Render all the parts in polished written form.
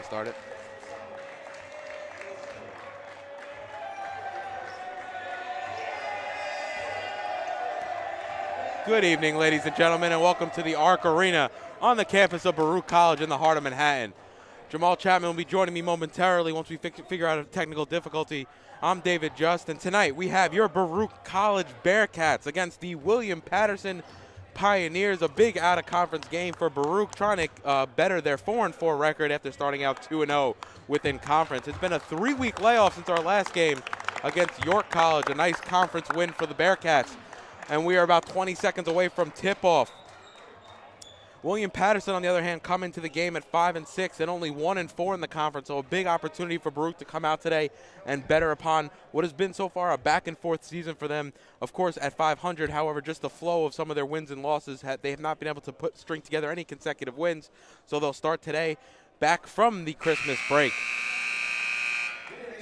start it. Good evening, ladies and gentlemen, and welcome to the Arc Arena on the campus of Baruch College in the heart of Manhattan. Jamal Chapman will be joining me momentarily once we figure out a technical difficulty. I'm David Just, and tonight we have your Baruch College Bearcats against the William Paterson Pioneers, a big out-of-conference game for Baruch, trying to better their 4-4 record after starting out 2-0 within conference. It's been a 3-week layoff since our last game against York College, a nice conference win for the Bearcats, and we are about 20 seconds away from tip-off. William Paterson, on the other hand, come into the game at 5-6 and only 1-4 in the conference, so a big opportunity for Baruch to come out today and better upon what has been so far a back-and-forth season for them. Of course, at 500, however, just the flow of some of their wins and losses, they have not been able to string together any consecutive wins, so they'll start today back from the Christmas break.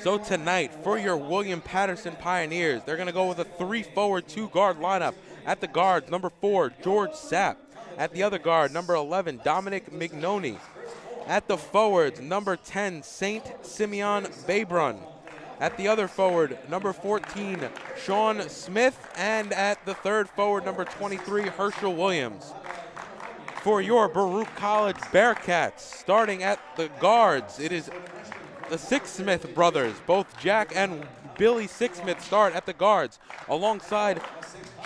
So tonight, for your William Paterson Pioneers, they're going to go with a 3-forward, 2-guard lineup. At the guards, number 4, George Sapp. At the other guard, number 11, Dominic Mignoni. At the forwards, number 10, Saint Simeon Baybrun. At the other forward, number 14, Sean Smith. And at the third forward, number 23, Herschel Williams. For your Baruch College Bearcats, starting at the guards, it is the Sixsmith brothers. Both Jack and Billy Sixsmith start at the guards, alongside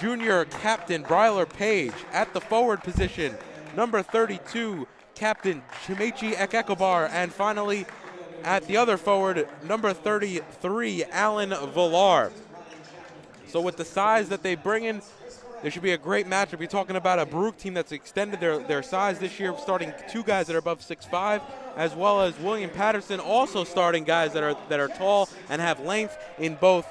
junior captain Bryler Page. At the forward position, number 32, Captain Chimechi Ekekobar. And finally, at the other forward, number 33, Alan Villar. So with the size that they bring in, there should be a great matchup. You're talking about a Baruch team that's extended their size this year, starting 2 guys that are above 6'5", as well as William Paterson also starting guys that are tall and have length in both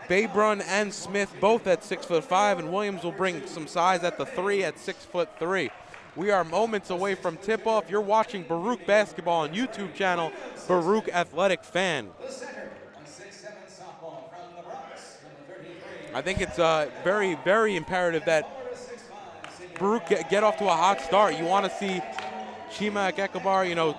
Baybrun and Smith, both at 6'5", and Williams will bring some size at the 3 at 6'3". We are moments away from tip-off. You're watching Baruch Basketball on YouTube channel, Baruch Athletic Fan. I think it's very, very imperative that Baruch get off to a hot start. You want to see Chima Ekekobar,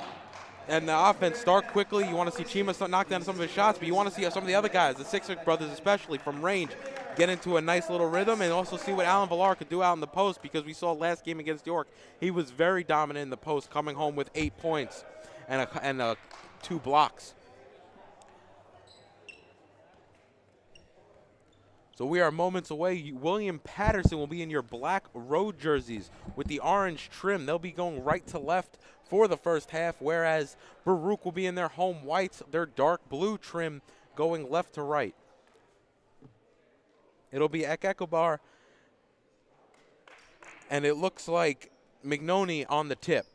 and the offense start quickly. You want to see Chima knock down some of his shots, but you want to see some of the other guys, the Sixsmith brothers especially, from range, get into a nice little rhythm, and also see what Alan Villar could do out in the post, because we saw last game against York, he was very dominant in the post, coming home with 8 points and 2 blocks. So we are moments away. William Paterson will be in your black road jerseys with the orange trim. They'll be going right to left for the first half, whereas Baruch will be in their home whites, their dark blue trim, going left to right. It'll be Ekekobar, and it looks like Mignoni on the tip.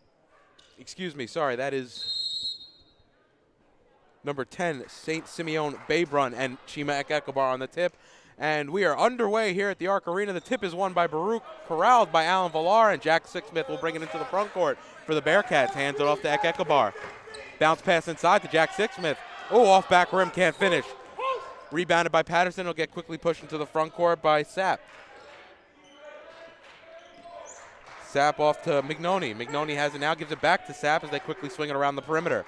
Excuse me, sorry, that is number 10, Saint Simeon Baybrun, and Chima Ekekobar on the tip. And we are underway here at the Arc Arena. The tip is won by Baruch, corralled by Alan Villar, and Jack Sixsmith will bring it into the front court for the Bearcats. Hands it off to Ekekobar. Bounce pass inside to Jack Sixsmith. Oh, off back rim, can't finish. Rebounded by Paterson. He'll get quickly pushed into the front court by Sapp. Sapp off to Mignoni. Mignoni has it now, gives it back to Sapp as they quickly swing it around the perimeter.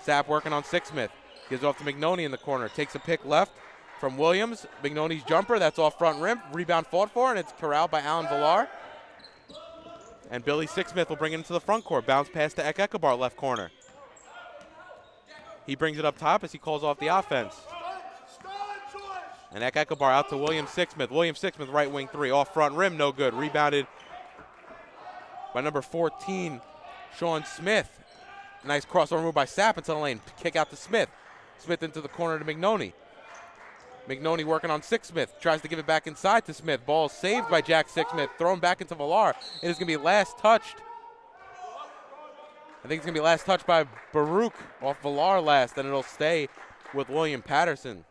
Sapp working on Sixsmith. Gives it off to Mignoni in the corner. Takes a pick left from Williams. Mignoni's jumper, that's off front rim. Rebound fought for, and it's corralled by Alan Villar. And Billy Sixsmith will bring it into the front court. Bounce pass to Ekekobar, left corner. He brings it up top as he calls off the offense. And Ekekobar out to William Sixsmith. William Sixsmith, right wing 3, off front rim, no good. Rebounded by number 14, Sean Smith. Nice crossover move by Sapp into the lane. Kick out to Smith. Smith into the corner to Mignoni. Mignoni working on Sixsmith. Tries to give it back inside to Smith. Ball saved by Jack Sixsmith. Thrown back into Villar. It is going to be last touched. I think it's going to be last touched by Baruch off Villar last, and it'll stay with William Paterson.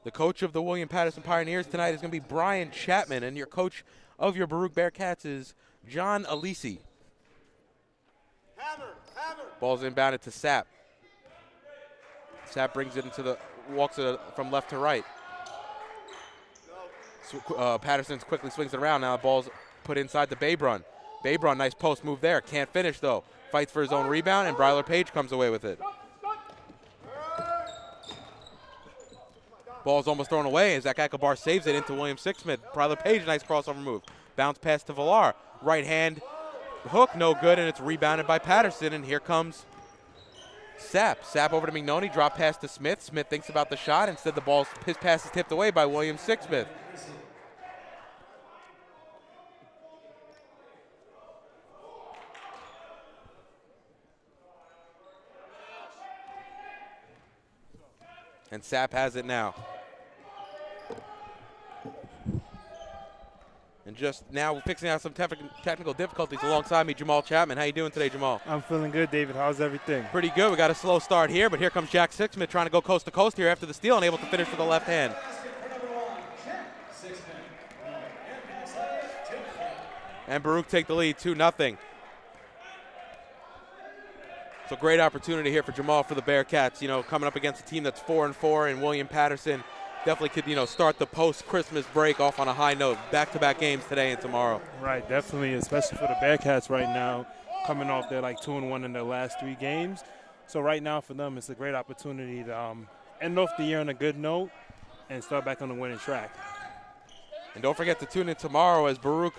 The coach of the William Paterson Pioneers tonight is going to be Brian Chapman, and your coach of your Baruch Bearcats is John Alisi. Ball's inbounded to Sapp. Sapp brings it walks it from left to right. Paterson quickly swings it around. Now the ball's put inside to Baybrun. Babrun, nice post move there. Can't finish, though. Fights for his own rebound, and Bryler Page comes away with it. Ball's almost thrown away, and Zach Akabar saves it into William Sixsmith. Bryler Page, nice crossover move. Bounce pass to Villar. Right hand hook, no good, and it's rebounded by Paterson, and here comes Sapp. Sapp over to Mignoni, drop pass to Smith. Smith thinks about the shot. Instead, his pass is tipped away by William Sixsmith. And Sapp has it now. And just now fixing out some technical difficulties alongside me, Jamal Chapman. How you doing today, Jamal? I'm feeling good, David. How's everything? Pretty good. We got a slow start here, but here comes Jack Sixsmith trying to go coast to coast here after the steal and able to finish with the left hand. And Baruch take the lead, 2-0. So great opportunity here for Jamal for the Bearcats, coming up against a team that's 4-4, and William Paterson definitely could, start the post-Christmas break off on a high note. Back-to-back games today and tomorrow. Right, definitely, especially for the Bearcats right now, coming off their 2-1 in their last 3 games. So right now for them, it's a great opportunity to end off the year on a good note and start back on the winning track. And don't forget to tune in tomorrow as Baruch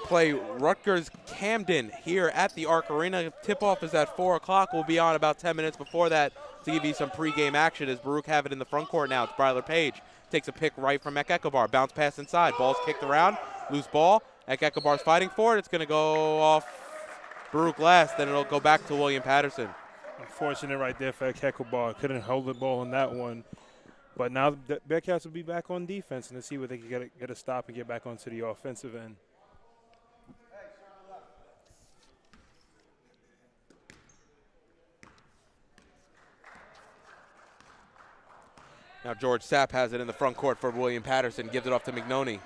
play Rutgers Camden here at the Arc Arena. Tip-off is at 4 o'clock. We'll be on about 10 minutes before that to give you some pregame action as Baruch have it in the front court now. It's Bryler Page. Takes a pick right from Ekabar. Bounce pass inside. Ball's kicked around. Loose ball. Ekabar's fighting for it. It's going to go off Baruch last, then it'll go back to William Paterson. Unfortunate right there for Ekabar. Couldn't hold the ball on that one. But now the Bearcats will be back on defense and to see where they can get a stop and get back onto the offensive end. Now George Sapp has it in the front court for William Paterson. Gives it off to Mignoni.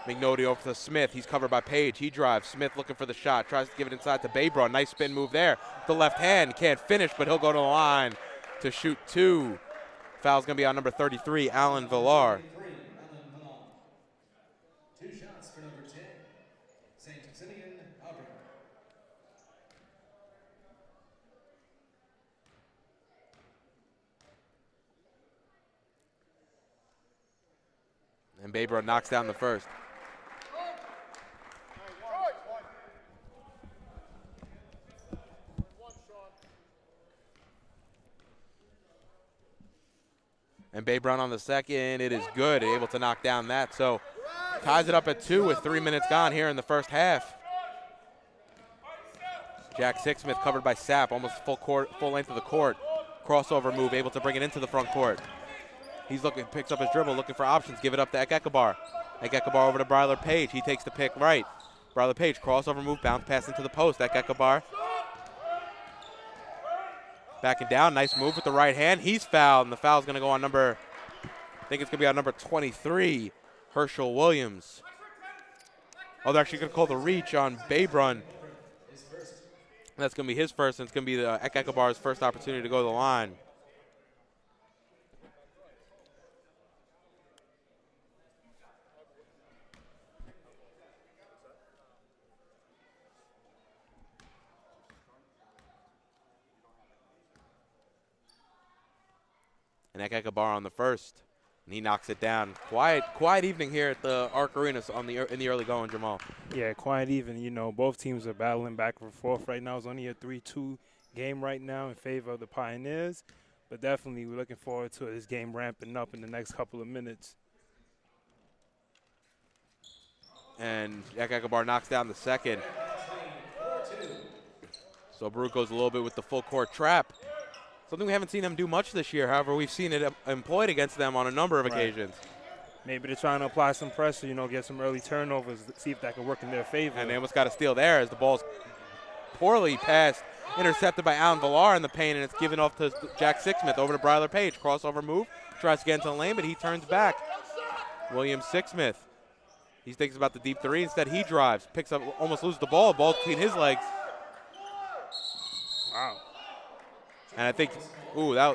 Mignoni over to Smith. He's covered by Page. He drives. Smith looking for the shot. Tries to give it inside to Babrun. Nice spin move there. The left hand. Can't finish, but he'll go to the line to shoot 2. Foul's going to be on number 33, Alan Villar. 2 shots for number 10, St. Simeon Auburn. And Babrun knocks down the first. And Babrun on the second, it is good, able to knock down that. So ties it up at 2 with 3 minutes gone here in the first half. Jack Sixsmith covered by Sapp, almost full length of the court. Crossover move, able to bring it into the front court. He's looking, picks up his dribble, looking for options, give it up to Ekabar. Ekabar over to Bryler Page, he takes the pick right. Bryler Page, crossover move, bounce pass into the post. Ekabar backing down, nice move with the right hand. He's fouled, and the foul's going to go on number, I think it's going to be on number 23, Herschel Williams. Oh, they're actually going to call the reach on Babrun. That's going to be his first, and it's going to be the Ekabar's first opportunity to go to the line. And Ekabar on the first, and he knocks it down. Quiet evening here at the Arc Arena in the early going, Jamal. Yeah, quiet even. Both teams are battling back and forth right now. It's only a 3-2 game right now in favor of the Pioneers, but definitely we're looking forward to this game ramping up in the next couple of minutes. And Ekabar knocks down the second. So Baruch goes a little bit with the full court trap. Something we haven't seen them do much this year. However, we've seen it employed against them on a number of occasions. Maybe they're trying to apply some pressure, get some early turnovers, see if that can work in their favor. And they almost got a steal there as the ball's poorly passed, intercepted by Alan Villar in the paint, and it's given off to Jack Sixsmith over to Bryler Page. Crossover move, tries to get into the lane, but he turns back. William Sixsmith. He thinks about the deep three. Instead, he drives, picks up, almost loses the ball. Ball between his legs. Wow. And I think,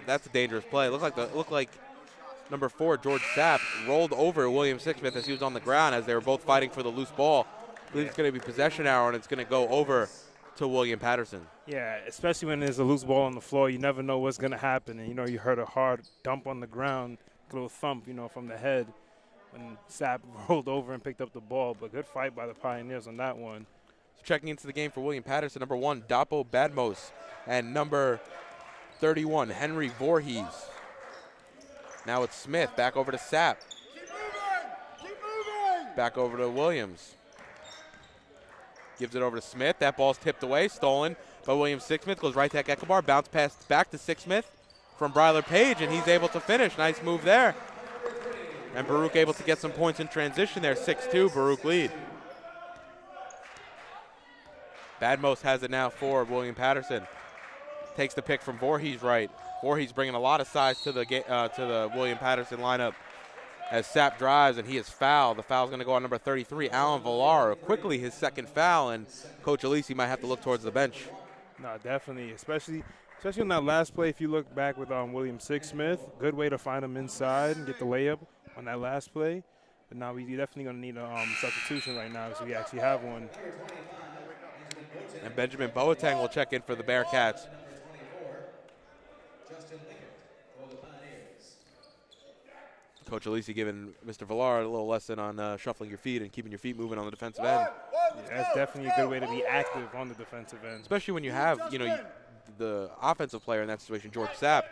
that's a dangerous play. It looked like number 4, George Sapp, rolled over William Sixsmith as he was on the ground as they were both fighting for the loose ball. I believe it's going to be possession arrow, and it's going to go over to William Paterson. Yeah, especially when there's a loose ball on the floor, you never know what's going to happen. And, you heard a hard dump on the ground, a little thump, from the head when Sapp rolled over and picked up the ball. But good fight by the Pioneers on that one. So checking into the game for William Paterson, number 1, Dapo Badmos, and number 31, Henry Voorhees. Now it's Smith, back over to Sapp. Back over to Williams. Gives it over to Smith. That ball's tipped away, stolen by William Sixsmith. Goes right to Ekbar. Bounce pass back to Sixsmith from Bryler Page, and he's able to finish. Nice move there. And Baruch able to get some points in transition there. 6-2, Baruch lead. Badmos has it now for William Paterson. Takes the pick from Voorhees right. Voorhees bringing a lot of size to the William Paterson lineup as Sapp drives, and he is fouled. The foul's going to go on number 33, Alan Villar. Quickly his second foul, and Coach Alisi might have to look towards the bench. No, definitely, especially on that last play. If you look back with William Sixsmith, good way to find him inside and get the layup on that last play. But now we're definitely going to need a substitution right now, so we actually have one. And Benjamin Boateng will check in for the Bearcats. Coach Alisi giving Mr. Villar a little lesson on shuffling your feet and keeping your feet moving on the defensive end. Yeah, that's definitely a good way to be active on the defensive end. Especially when you have, the offensive player in that situation, George Sapp.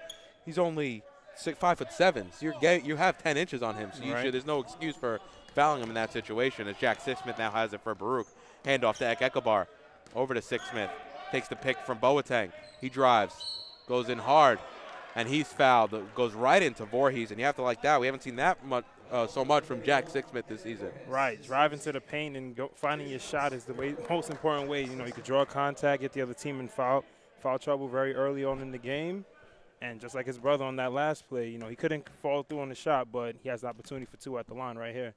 He's only 5'7", so you have 10 inches on him. So there's no excuse for fouling him in that situation, as Jack Sixsmith now has it for Baruch. Handoff to Ekbar. Over to Sixsmith. Takes the pick from Boateng. He drives. Goes in hard. And he's fouled. Goes right into Voorhees, and you have to like that. We haven't seen that much, so much from Jack Sixsmith this season. Right, driving to the paint and finding your shot is the most important way. You could draw contact, get the other team in foul trouble very early on in the game. And just like his brother on that last play, he couldn't follow through on the shot, but he has the opportunity for 2 at the line right here.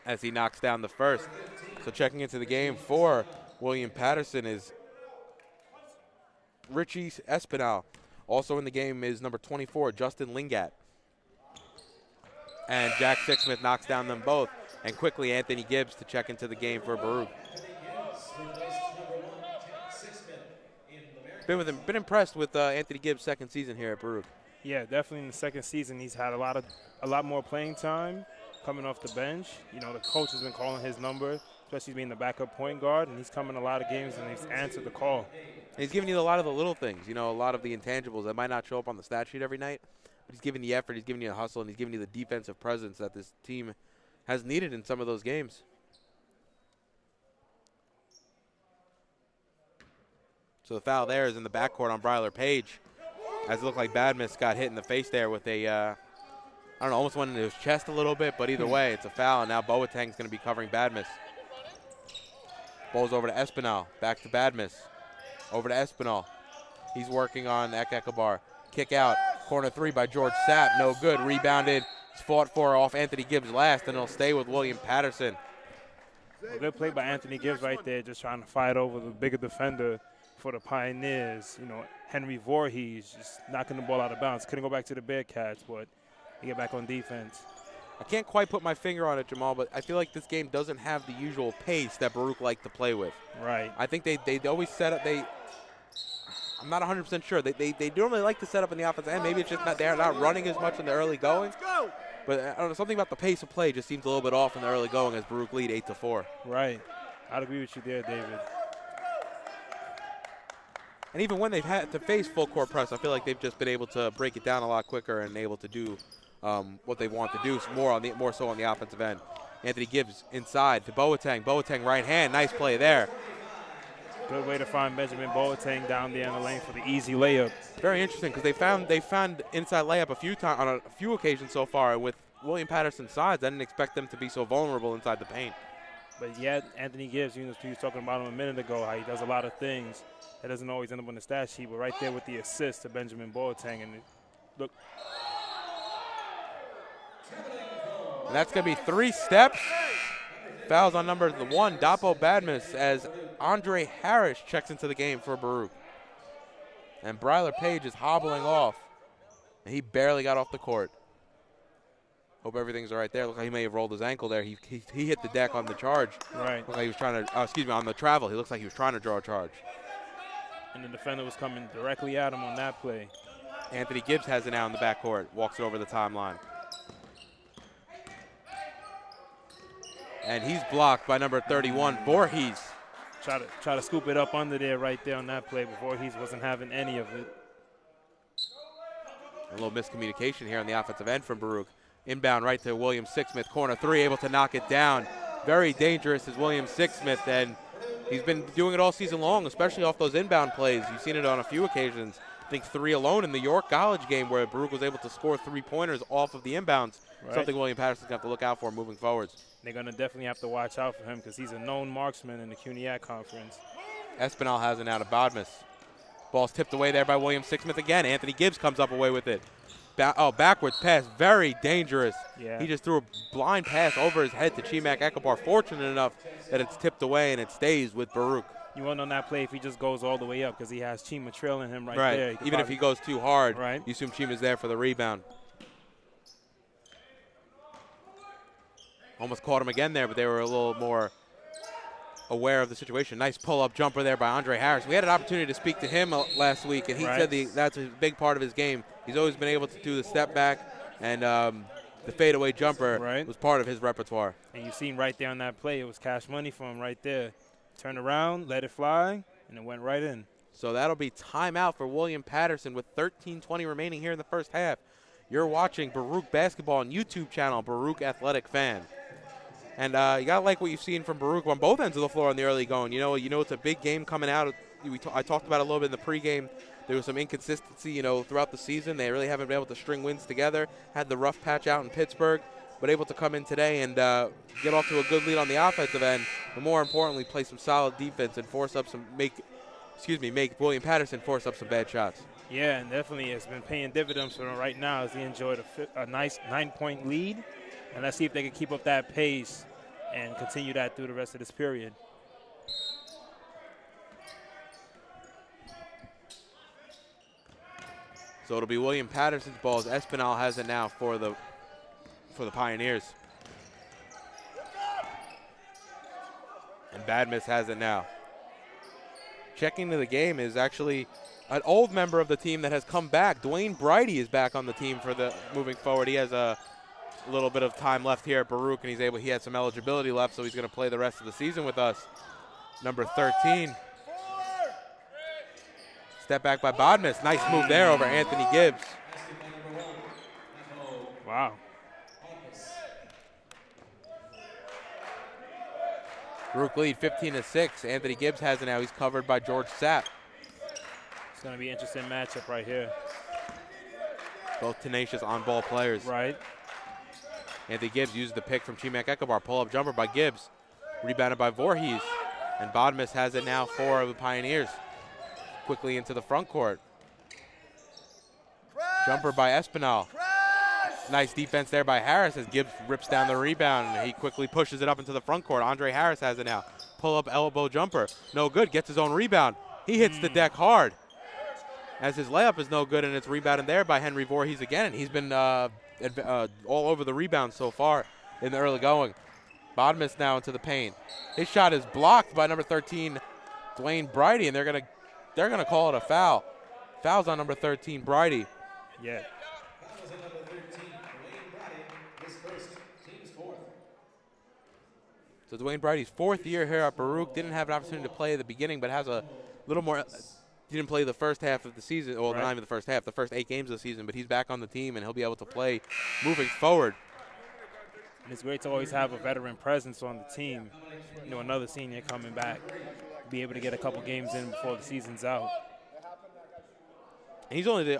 As he knocks down the first. So checking into the game for William Paterson is Richie Espinal. Also in the game is number 24, Justin Lingat. And Jack Sixsmith knocks down them both. And quickly Anthony Gibbs to check into the game for Baruch. Been impressed with Anthony Gibbs' second season here at Baruch. Yeah, definitely in the second season he's had a lot more playing time coming off the bench. The coach has been calling his number, especially being the backup point guard, and he's come in a lot of games and he's answered the call. And he's giving you a lot of the little things, a lot of the intangibles that might not show up on the stat sheet every night, but he's giving you effort, he's giving you a hustle, and he's giving you the defensive presence that this team has needed in some of those games. So the foul there is in the backcourt on Bryler Page, as it looked like Badmus got hit in the face there with a, I don't know, almost went into his chest a little bit, but either way, it's a foul, and now Boateng's going to be covering Badmus. Ball's over to Espinal, back to Badmus. Over to Espinal. He's working on Ekbar. Kick out. Corner 3 by George Sapp. No good. Rebounded. It's fought for off Anthony Gibbs last, and it'll stay with William Paterson. A good play by Anthony Gibbs right there, just trying to fight over the bigger defender for the Pioneers. Henry Voorhees just knocking the ball out of bounds. Couldn't go back to the Bearcats, but he get back on defense. I can't quite put my finger on it, Jamal, but I feel like this game doesn't have the usual pace that Baruch like to play with. Right. I think they always set up, I'm not 100% sure. They normally like to set up in the offense end. Maybe it's just they're not running as much in the early going. But I don't know, something about the pace of play just seems a little bit off in the early going as Baruch lead 8-4. Right. I'd agree with you there, David. And even when they've had to face full court press, I feel like they've just been able to break it down a lot quicker and able to do what they want to do, more so on the offensive end. Anthony Gibbs inside to Boateng. Boateng right hand, nice play there. Good way to find Benjamin Boateng down there in the lane for the easy layup. Very interesting because they found inside layup on a few occasions so far. With William Patterson's size, I didn't expect them to be so vulnerable inside the paint. But yeah, Anthony Gibbs, you was talking about him a minute ago, how he does a lot of things. That doesn't always end up on the stat sheet, but right there with the assist to Benjamin Boateng, and look. And that's going to be 3 steps. Fouls on number 1, Dapo Badmus, as Andre Harris checks into the game for Baruch. And Bryler Page is hobbling off, and he barely got off the court. Hope everything's all right there. Looked like he may have rolled his ankle there. He hit the deck on the charge. Right. Looked like he was trying to, on the travel. He looks like he was trying to draw a charge. And the defender was coming directly at him on that play. Anthony Gibbs has it now in the backcourt. Walks it over the timeline. And he's blocked by number 31, Voorhees. Try to scoop it up under there right there on that play, but Voorhees wasn't having any of it. A little miscommunication here on the offensive end from Baruch. Inbound right to William Sixsmith, corner three, able to knock it down. Very dangerous is William Sixsmith, and he's been doing it all season long, especially off those inbound plays. You've seen it on a few occasions. I think 3 alone in the York College game where Baruch was able to score 3-pointers off of the inbounds. Right. Something William Paterson's going to have to look out for moving forwards. They're going to definitely have to watch out for him because he's a known marksman in the CUNYAC conference. Espinal has it out of Bodmas. Ball's tipped away there by William Sixsmith again. Anthony Gibbs comes up away with it. Backwards pass, very dangerous. Yeah. He just threw a blind pass over his head to Chimak Ekabar. Fortunate enough that it's tipped away and it stays with Baruch. You want on that play if he just goes all the way up because he has Chima trailing him right there. Even if he goes too hard, right. You assume Chima's there for the rebound. Almost caught him again there, but they were a little more aware of the situation. Nice pull-up jumper there by Andre Harris. We had an opportunity to speak to him last week, and he said that's a big part of his game. He's always been able to do the step back, and the fadeaway jumper was part of his repertoire. And you seen right there on that play, it was cash money for him right there. Turned around, let it fly, and it went right in. So that'll be timeout for William Paterson with 13:20 remaining here in the first half. You're watching Baruch Basketball on YouTube channel, Baruch Athletic Fan. And you got to like what you've seen from Baruch on both ends of the floor on the early going. You know it's a big game coming out. I talked about it a little bit in the pregame. There was some inconsistency, throughout the season. They really haven't been able to string wins together. Had the rough patch out in Pittsburgh, but able to come in today and get off to a good lead on the offensive end. But more importantly, play some solid defense and make William Paterson force up some bad shots. Yeah, and definitely it's been paying dividends for him right now as he enjoyed a nice 9-point lead. And let's see if they can keep up that pace and continue that through the rest of this period. So it'll be William Paterson's ball as Espinal has it now for the Pioneers. And Badmus has it now. Checking to the game is actually an old member of the team that has come back. Dwayne Brighty is back on the team for the moving forward. He has a little bit of time left here at Baruch, and he had some eligibility left, so he's going to play the rest of the season with us. Number 13. Step back by Bodmas. Nice move there over Anthony Gibbs. Wow. Baruch lead 15-6. Anthony Gibbs has it now. He's covered by George Sapp. It's going to be an interesting matchup right here. Both tenacious on-ball players. Right. Anthony Gibbs uses the pick from Chimak Ekabar. Pull-up jumper by Gibbs. Rebounded by Voorhees. And Bodmas has it now for the Pioneers. Quickly into the front court. Jumper by Espinal. Nice defense there by Harris as Gibbs rips down the rebound. And he quickly pushes it up into the front court. Andre Harris has it now. Pull-up elbow jumper. No good. Gets his own rebound. He hits the deck hard. As his layup is no good, and it's rebounded there by Henry Voorhees again. And he's been all over the rebound so far in the early going. Bodmas now into the paint. His shot is blocked by number 13, Dwayne Brighty, and they're gonna call it a foul. Foul's on number 13, Brighty. Yeah. So Dwayne Brighty's 4th year here at Baruch. Didn't have an opportunity to play at the beginning, but has a little more. Didn't play the first half of the season, or not even the first half, the first 8 games of the season, but he's back on the team, and he'll be able to play moving forward. And it's great to always have a veteran presence on the team. Another senior coming back, be able to get a couple games in before the season's out. And he's only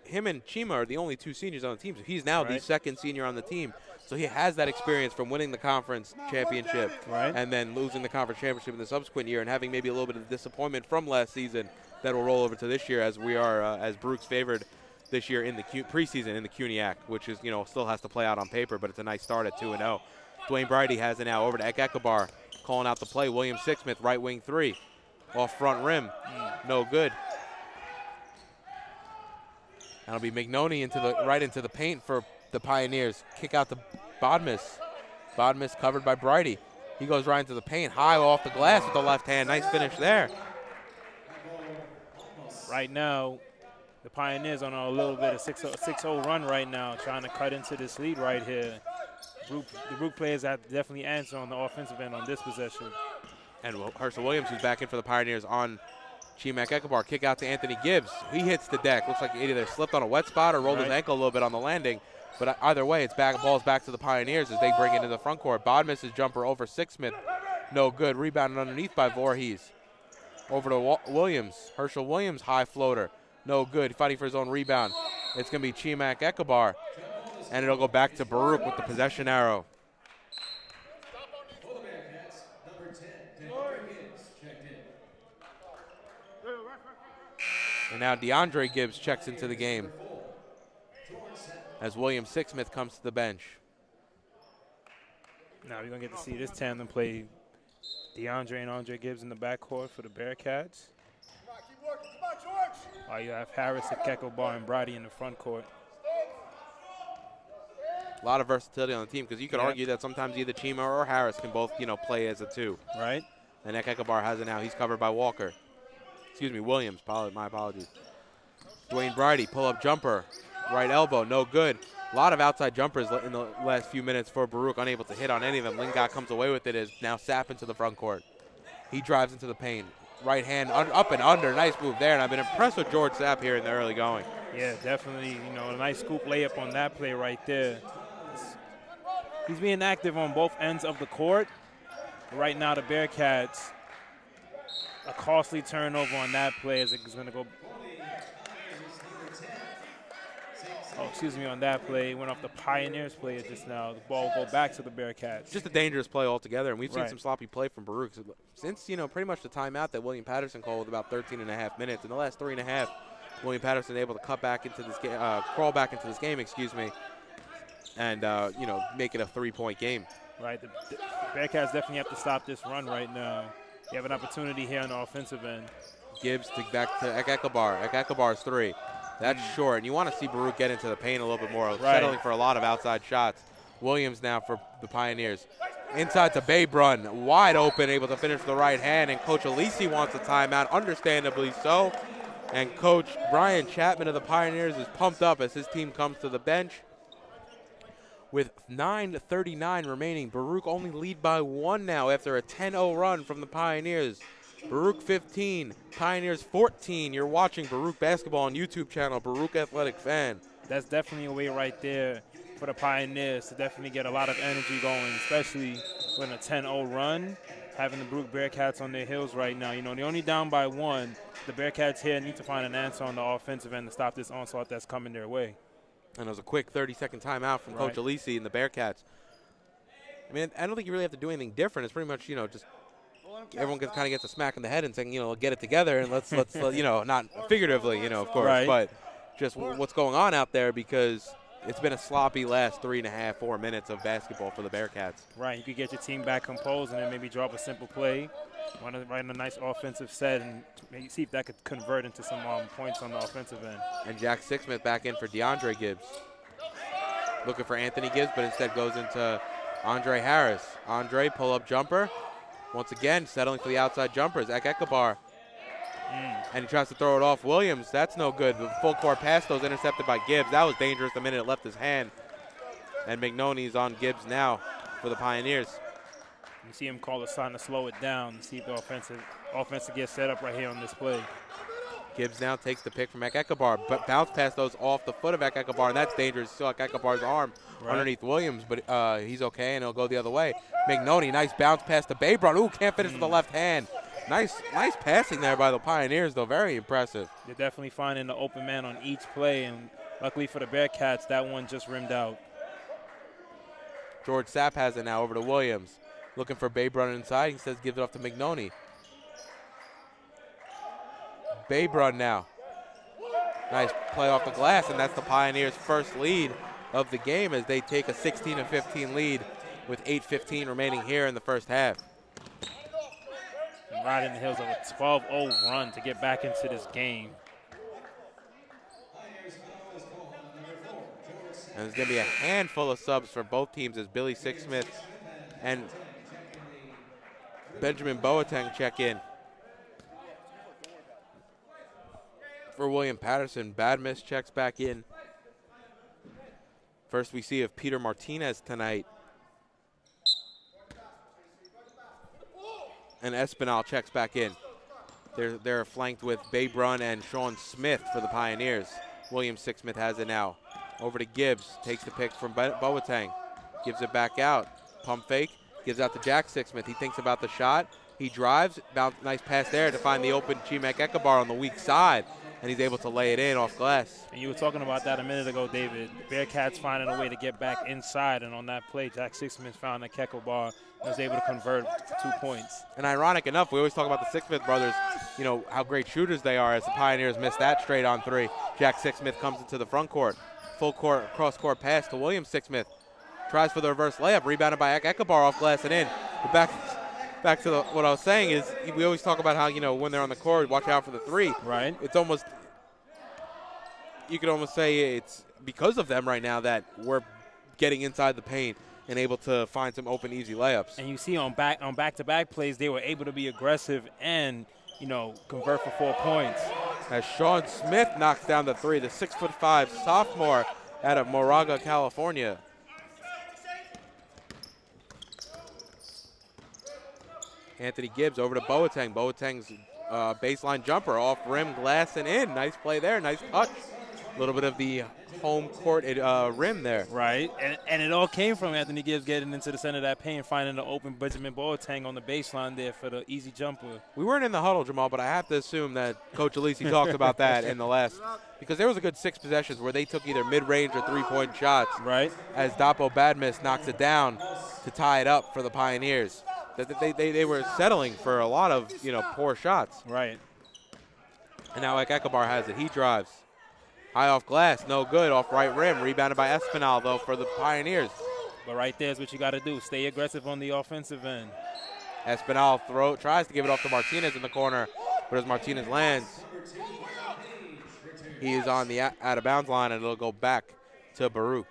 him and Chima are the only 2 seniors on the team, so he's now the second senior on the team. So he has that experience from winning the conference championship and then losing the conference championship in the subsequent year and having maybe a little bit of disappointment from last season that will roll over to this year as we are, as Baruch's favored this year in the preseason in the CUNYAC, which is, still has to play out on paper, but it's a nice start at 2-0. Dwayne Brighty has it now over to Ekabar, calling out the play. William Sixsmith, right wing 3, off front rim, no good. That'll be McNoney right into the paint for the Pioneers kick out to Bodmas. Bodmas covered by Brighty. He goes right into the paint, high off the glass with the left hand. Nice finish there. Right now, the Pioneers on a little bit of 6-0 run right now, trying to cut into this lead right here. The Baruch players have to definitely answer on the offensive end on this possession. And Herschel Williams, who's back in for the Pioneers on Chimak Ekabar. Kick out to Anthony Gibbs. He hits the deck. Looks like he either slipped on a wet spot or rolled his ankle a little bit on the landing. But either way, it's ball's back to the Pioneers as they bring it into the front court. Bodmas' jumper over Sixsmith. No good. Rebounded underneath by Voorhees. Over to Williams. Herschel Williams, high floater. No good. Fighting for his own rebound. It's going to be Chimak Ekabar. And it'll go back to Baruch with the possession arrow. And now DeAndre Gibbs checks into the game as William Sixsmith comes to the bench. Now we're going to get to see this tandem play. DeAndre and Andre Gibbs in the backcourt for the Bearcats. While you have Harris, Ekabar, and Brady in the front court. A lot of versatility on the team because you could argue that sometimes either Chima or Harris can both, play as a two. Right. And Ekabar has it now. He's covered by Walker. Excuse me, Williams. My apologies. Dwayne Brady, pull-up jumper. Right elbow, no good. A lot of outside jumpers in the last few minutes for Baruch, unable to hit on any of them. Lingott comes away with it as now Sapp into the front court. He drives into the paint. Right hand up and under. Nice move there, and I've been impressed with George Sapp here in the early going. Yeah, definitely. A nice scoop layup on that play right there. He's being active on both ends of the court. Right now, the Bearcats, a costly turnover on that play as it's going to go. On that play. It went off the Pioneers player just now. The ball will go back to the Bearcats. Just a dangerous play altogether, and we've seen some sloppy play from Baruch since, pretty much the timeout that William Paterson called with about 13.5 minutes. In the last 3.5, William Paterson able to cut back into this game, crawl back into this game, and, make it a 3-point game. Right. The Bearcats definitely have to stop this run right now. They have an opportunity here on the offensive end. Gibbs back to Ekabar. Ekabar's three. That's short, and you want to see Baruch get into the paint a little bit more, settling for a lot of outside shots. Williams now for the Pioneers. Inside to Baybrun, wide open, able to finish with the right hand, and Coach Alisi wants a timeout, understandably so. And Coach Brian Chapman of the Pioneers is pumped up as his team comes to the bench. With 9:39 remaining, Baruch only lead by 1 now after a 10-0 run from the Pioneers. Baruch 15, Pioneers 14. You're watching Baruch basketball on YouTube channel, Baruch Athletic Fan. That's definitely a way right there for the Pioneers to definitely get a lot of energy going, especially when a 10-0 run, having the Baruch Bearcats on their heels right now. They're only down by 1. The Bearcats here need to find an answer on the offensive end to stop this onslaught that's coming their way. And it was a quick 30-second timeout from Coach Alisi and the Bearcats. I don't think you really have to do anything different. It's pretty much, just everyone kind of gets a smack in the head and saying, get it together and let's not figuratively, of course, but just what's going on out there because it's been a sloppy last 3.5, 4 minutes of basketball for the Bearcats. Right, you could get your team back composed and then maybe drop a simple play, run a nice offensive set, and maybe see if that could convert into some points on the offensive end. And Jack Sixsmith back in for DeAndre Gibbs. Looking for Anthony Gibbs, but instead goes into Andre Harris. Andre, pull-up jumper. Once again, settling for the outside jumpers. Ekabar. And he tries to throw it off Williams. That's no good. The full court pass, though, is intercepted by Gibbs. That was dangerous the minute it left his hand. And McNoney's on Gibbs now for the Pioneers. You see him call a sign to slow it down, see if the offense gets set up right here on this play. Gibbs now takes the pick from Ekabar, but bounce pass those off the foot of Ekabar, and that's dangerous. Still like Ekabar's arm underneath Williams, but he's okay, and he'll go the other way. McNoney, nice bounce pass to Baybrun. Ooh, can't finish with the left hand. Nice passing there by the Pioneers, though. Very impressive. They're definitely finding the open man on each play, and luckily for the Bearcats, that one just rimmed out. George Sapp has it now over to Williams. Looking for Baybrun inside. He says give it off to McNoney. Baybrun now. Nice play off the glass, and that's the Pioneers' first lead of the game as they take a 16-15 lead with 8:15 remaining here in the first half. And riding the heels of a 12-0 run to get back into this game. And there's going to be a handful of subs for both teams as Billy Sixsmith and Benjamin Boateng check in. For William Paterson, Badmiss checks back in. First we see of Peter Martinez tonight. And Espinal checks back in. They're flanked with Babe Brun and Sean Smith for the Pioneers. William Sixsmith has it now. Over to Gibbs, takes the pick from Boateng. Gives it back out. Pump fake, gives out to Jack Sixsmith. He thinks about the shot. He drives, nice pass there to find the open Chimek Ekabar on the weak side. And he's able to lay it in off glass. And you were talking about that a minute ago, David. Bearcats finding a way to get back inside, and on that play, Jack Sixsmith found a Ekabar and was able to convert for 2 points. And ironic enough, we always talk about the Sixsmith brothers, you know, how great shooters they are as the Pioneers miss that straight on three. Jack Sixsmith comes into the front court. Full court, cross-court pass to William Sixsmith. Tries for the reverse layup, rebounded by Ekabar off glass and in. But back to what I was saying is we always talk about how, you know, when they're on the court, watch out for the three. Right. It's almost, you could almost say it's because of them right now that we're getting inside the paint and able to find some open, easy layups. And you see on back-to-back plays, they were able to be aggressive and, you know, convert for 4 points. As Sean Smith knocks down the three, the 6'5" sophomore out of Moraga, California. Anthony Gibbs over to Boateng. Boateng's baseline jumper off rim, glass, and in. Nice play there, nice touch. A little bit of the home court rim there. Right, and it all came from Anthony Gibbs getting into the center of that paint, finding the open Benjamin Boateng on the baseline there for the easy jumper. We weren't in the huddle, Jamal, but I have to assume that Coach Alisi talked about that in the last, because there was a good 6 possessions where they took either mid-range or three-point shots. Right. As Dapo Badmiss knocks it down to tie it up for the Pioneers. They were settling for a lot of, you know, poor shots. Right. And now Ekabar has it. He drives. High off glass, no good, off right rim. Rebounded by Espinal, though, for the Pioneers. But right there is what you got to do. Stay aggressive on the offensive end. Espinal tries to give it off to Martinez in the corner, but as Martinez lands, he is on the out-of-bounds line, and it'll go back to Baruch.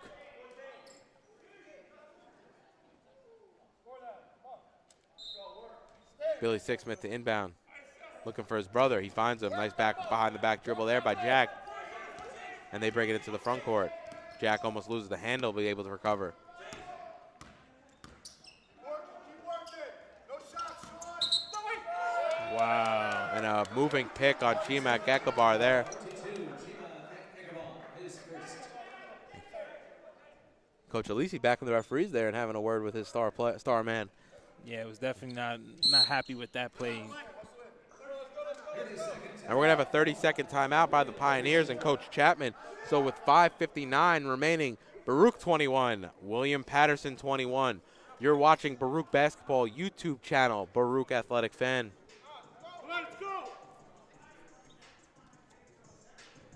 Billy Sixsmith to inbound, looking for his brother. He finds him. Nice behind-the-back dribble there by Jack. And they bring it into the front court. Jack almost loses the handle, but able to recover. Wow. And a moving pick on Chimek Ekabar there. Coach Alisi backing the referees there and having a word with his star man. Yeah, it was definitely not happy with that play. And we're going to have a 30-second timeout by the Pioneers and Coach Chapman. So with 5:59 remaining, Baruch 21, William Paterson 21. You're watching Baruch Basketball YouTube channel, Baruch Athletic Fan.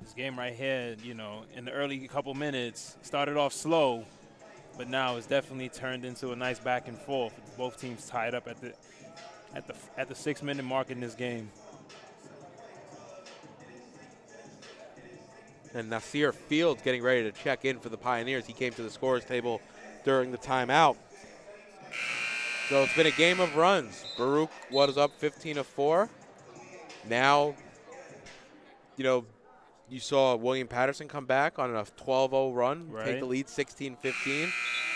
This game right here, you know, in the early couple minutes, started off slow, but now it's definitely turned into a nice back and forth. Both teams tied up at the 6-minute mark in this game. And Nasir Fields getting ready to check in for the Pioneers. He came to the scorer's table during the timeout. So it's been a game of runs. Baruch was up 15-4. Now, you know, you saw William Paterson come back on a 12-0 run, right. Take the lead 16-15.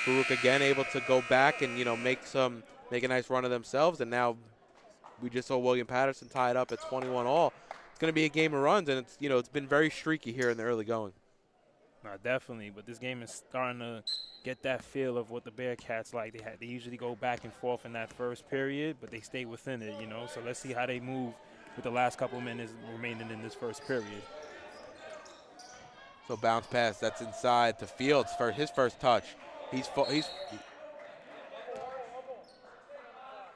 Baruch again able to go back and, you know, make a nice run of themselves. And now we just saw William Paterson tie it up at 21-all. Going to be a game of runs, and it's, you know, it's been very streaky here in the early going. No, definitely, but this game is starting to get that feel of what the Bearcats like. They usually go back and forth in that first period, but they stay within it, you know. So let's see how they move with the last couple minutes remaining in this first period. So bounce pass, that's inside to Fields for his first touch.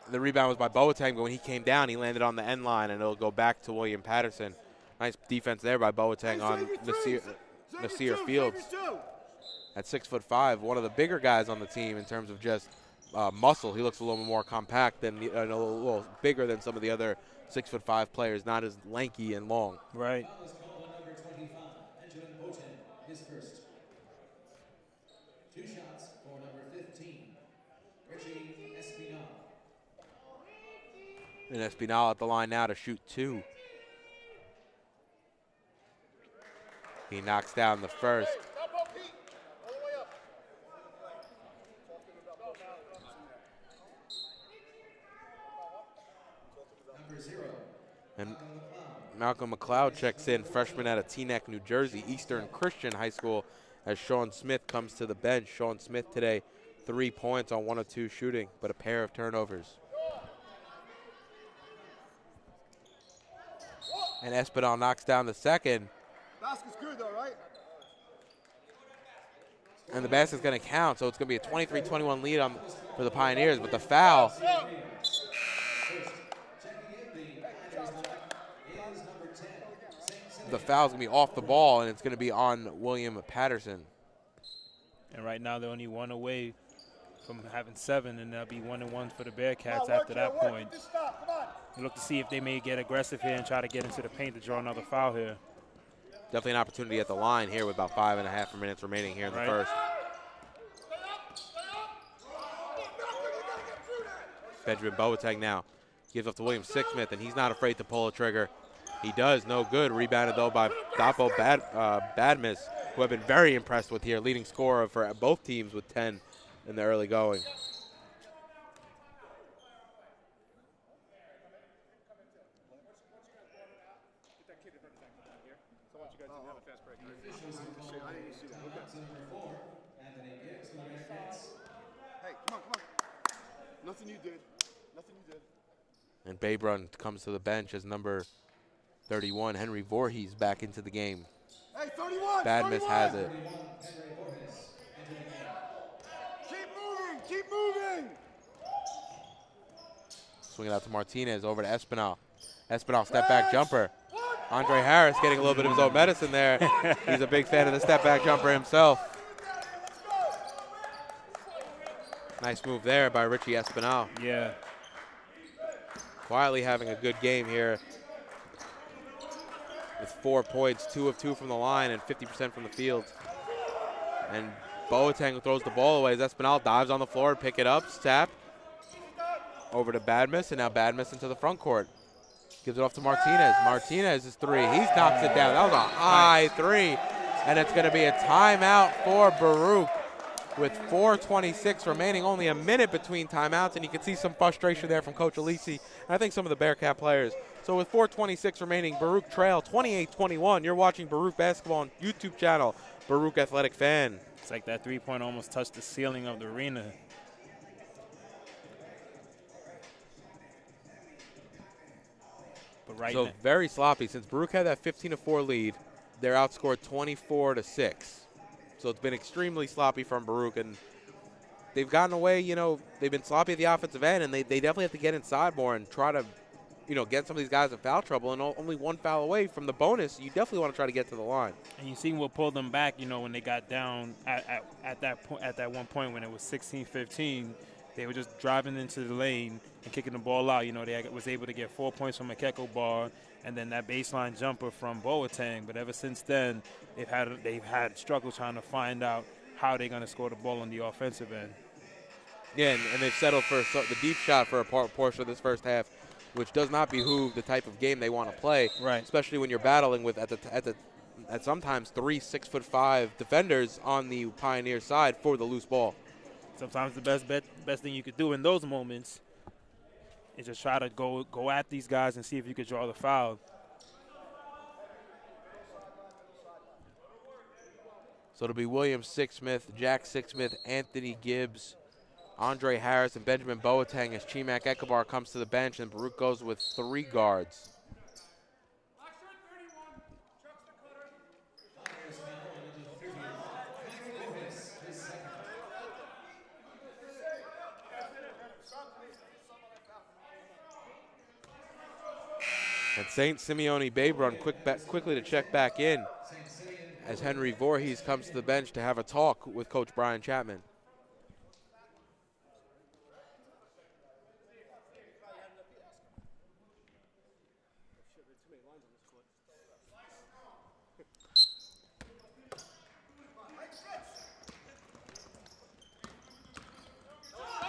The rebound was by Boateng, but when he came down, he landed on the end line, and it'll go back to William Paterson. Nice defense there by Boateng on Nasir Fields. At 6'5", one of the bigger guys on the team in terms of just muscle. He looks a little more compact than a little bigger than some of the other 6'5" players, not as lanky and long. Right. And Espinal at the line now to shoot 2. He knocks down the first. And Malcolm McLeod checks in, freshman out of Teaneck, New Jersey, Eastern Christian High School, as Sean Smith comes to the bench. Sean Smith today, 3 points on 1 of 2 shooting, but a pair of turnovers. And Espinal knocks down the second. Basket's good though, right? And the basket's going to count, so it's going to be a 23-21 lead for the Pioneers, but the foul. The foul's going to be off the ball, and it's going to be on William Paterson. And right now they're only 1 away from having 7, and they'll be 1-1 for the Bearcats after that point. You look to see if they may get aggressive here and try to get into the paint to draw another foul here. Definitely an opportunity at the line here with about 5.5 minutes remaining here in the first. Benjamin Boateng now gives up to William Sixsmith, and he's not afraid to pull a trigger. He does, no good. Rebounded, though, by Dapo Badmus, who I've been very impressed with here, leading scorer for both teams with 10 in the early going. Hey, come on. Nothing you did. And Babrun comes to the bench as number 31, Henry Voorhees, back into the game. Hey, 31! Badmus 31. has it. Keep moving! Swing it out to Martinez, over to Espinal. Espinal, step back jumper. Andre Harris getting a little bit of his own medicine there. He's a big fan of the step back jumper himself. Nice move there by Richie Espinal. Yeah. Quietly having a good game here with 4 points, 2 of 2 from the line and 50% from the field. And Boateng throws the ball away as Espinal dives on the floor, pick it up, tap. Over to Badmus, and now Badmus into the front court. Gives it off to Martinez. Martinez is 3. He knocks it down. That was a high 3. And it's going to be a timeout for Baruch with 4:26 remaining, only a minute between timeouts, and you can see some frustration there from Coach Alisi, and I think some of the Bearcat players. So with 4:26 remaining, Baruch trail 28-21. You're watching Baruch basketball on YouTube channel, Baruch Athletic Fan. It's like that three-point almost touched the ceiling of the arena. But so very sloppy. Since Baruch had that 15-4 lead, they're outscored 24-6. So it's been extremely sloppy from Baruch, and they've gotten away, they've been sloppy at the offensive end, and they definitely have to get inside more and try to, get some of these guys in foul trouble, and only 1 foul away from the bonus. You definitely want to try to get to the line. And you see what pulled them back, when they got down at that one point when it was 16-15, they were just driving into the lane and kicking the ball out. They was able to get 4 points from Makeko Bar, and then that baseline jumper from Boateng. But ever since then, they've had struggle trying to find out how they're going to score the ball on the offensive end. Yeah, and they've settled for the deep shot for a portion of this first half, which does not behoove the type of game they want to play. Right. Especially when you're battling with at sometimes 3 6'5" defenders on the Pioneer side for the loose ball. Sometimes the best thing you could do in those moments is just try to go at these guys and see if you could draw the foul. So it'll be William Sixsmith, Jack Sixsmith, Anthony Gibbs, Andre Harris, and Benjamin Boateng as Chimak Ekabar comes to the bench, and Baruch goes with 3 guards. And St. Simeone Babrun quickly to check back in as Henry Voorhees comes to the bench to have a talk with Coach Brian Chapman.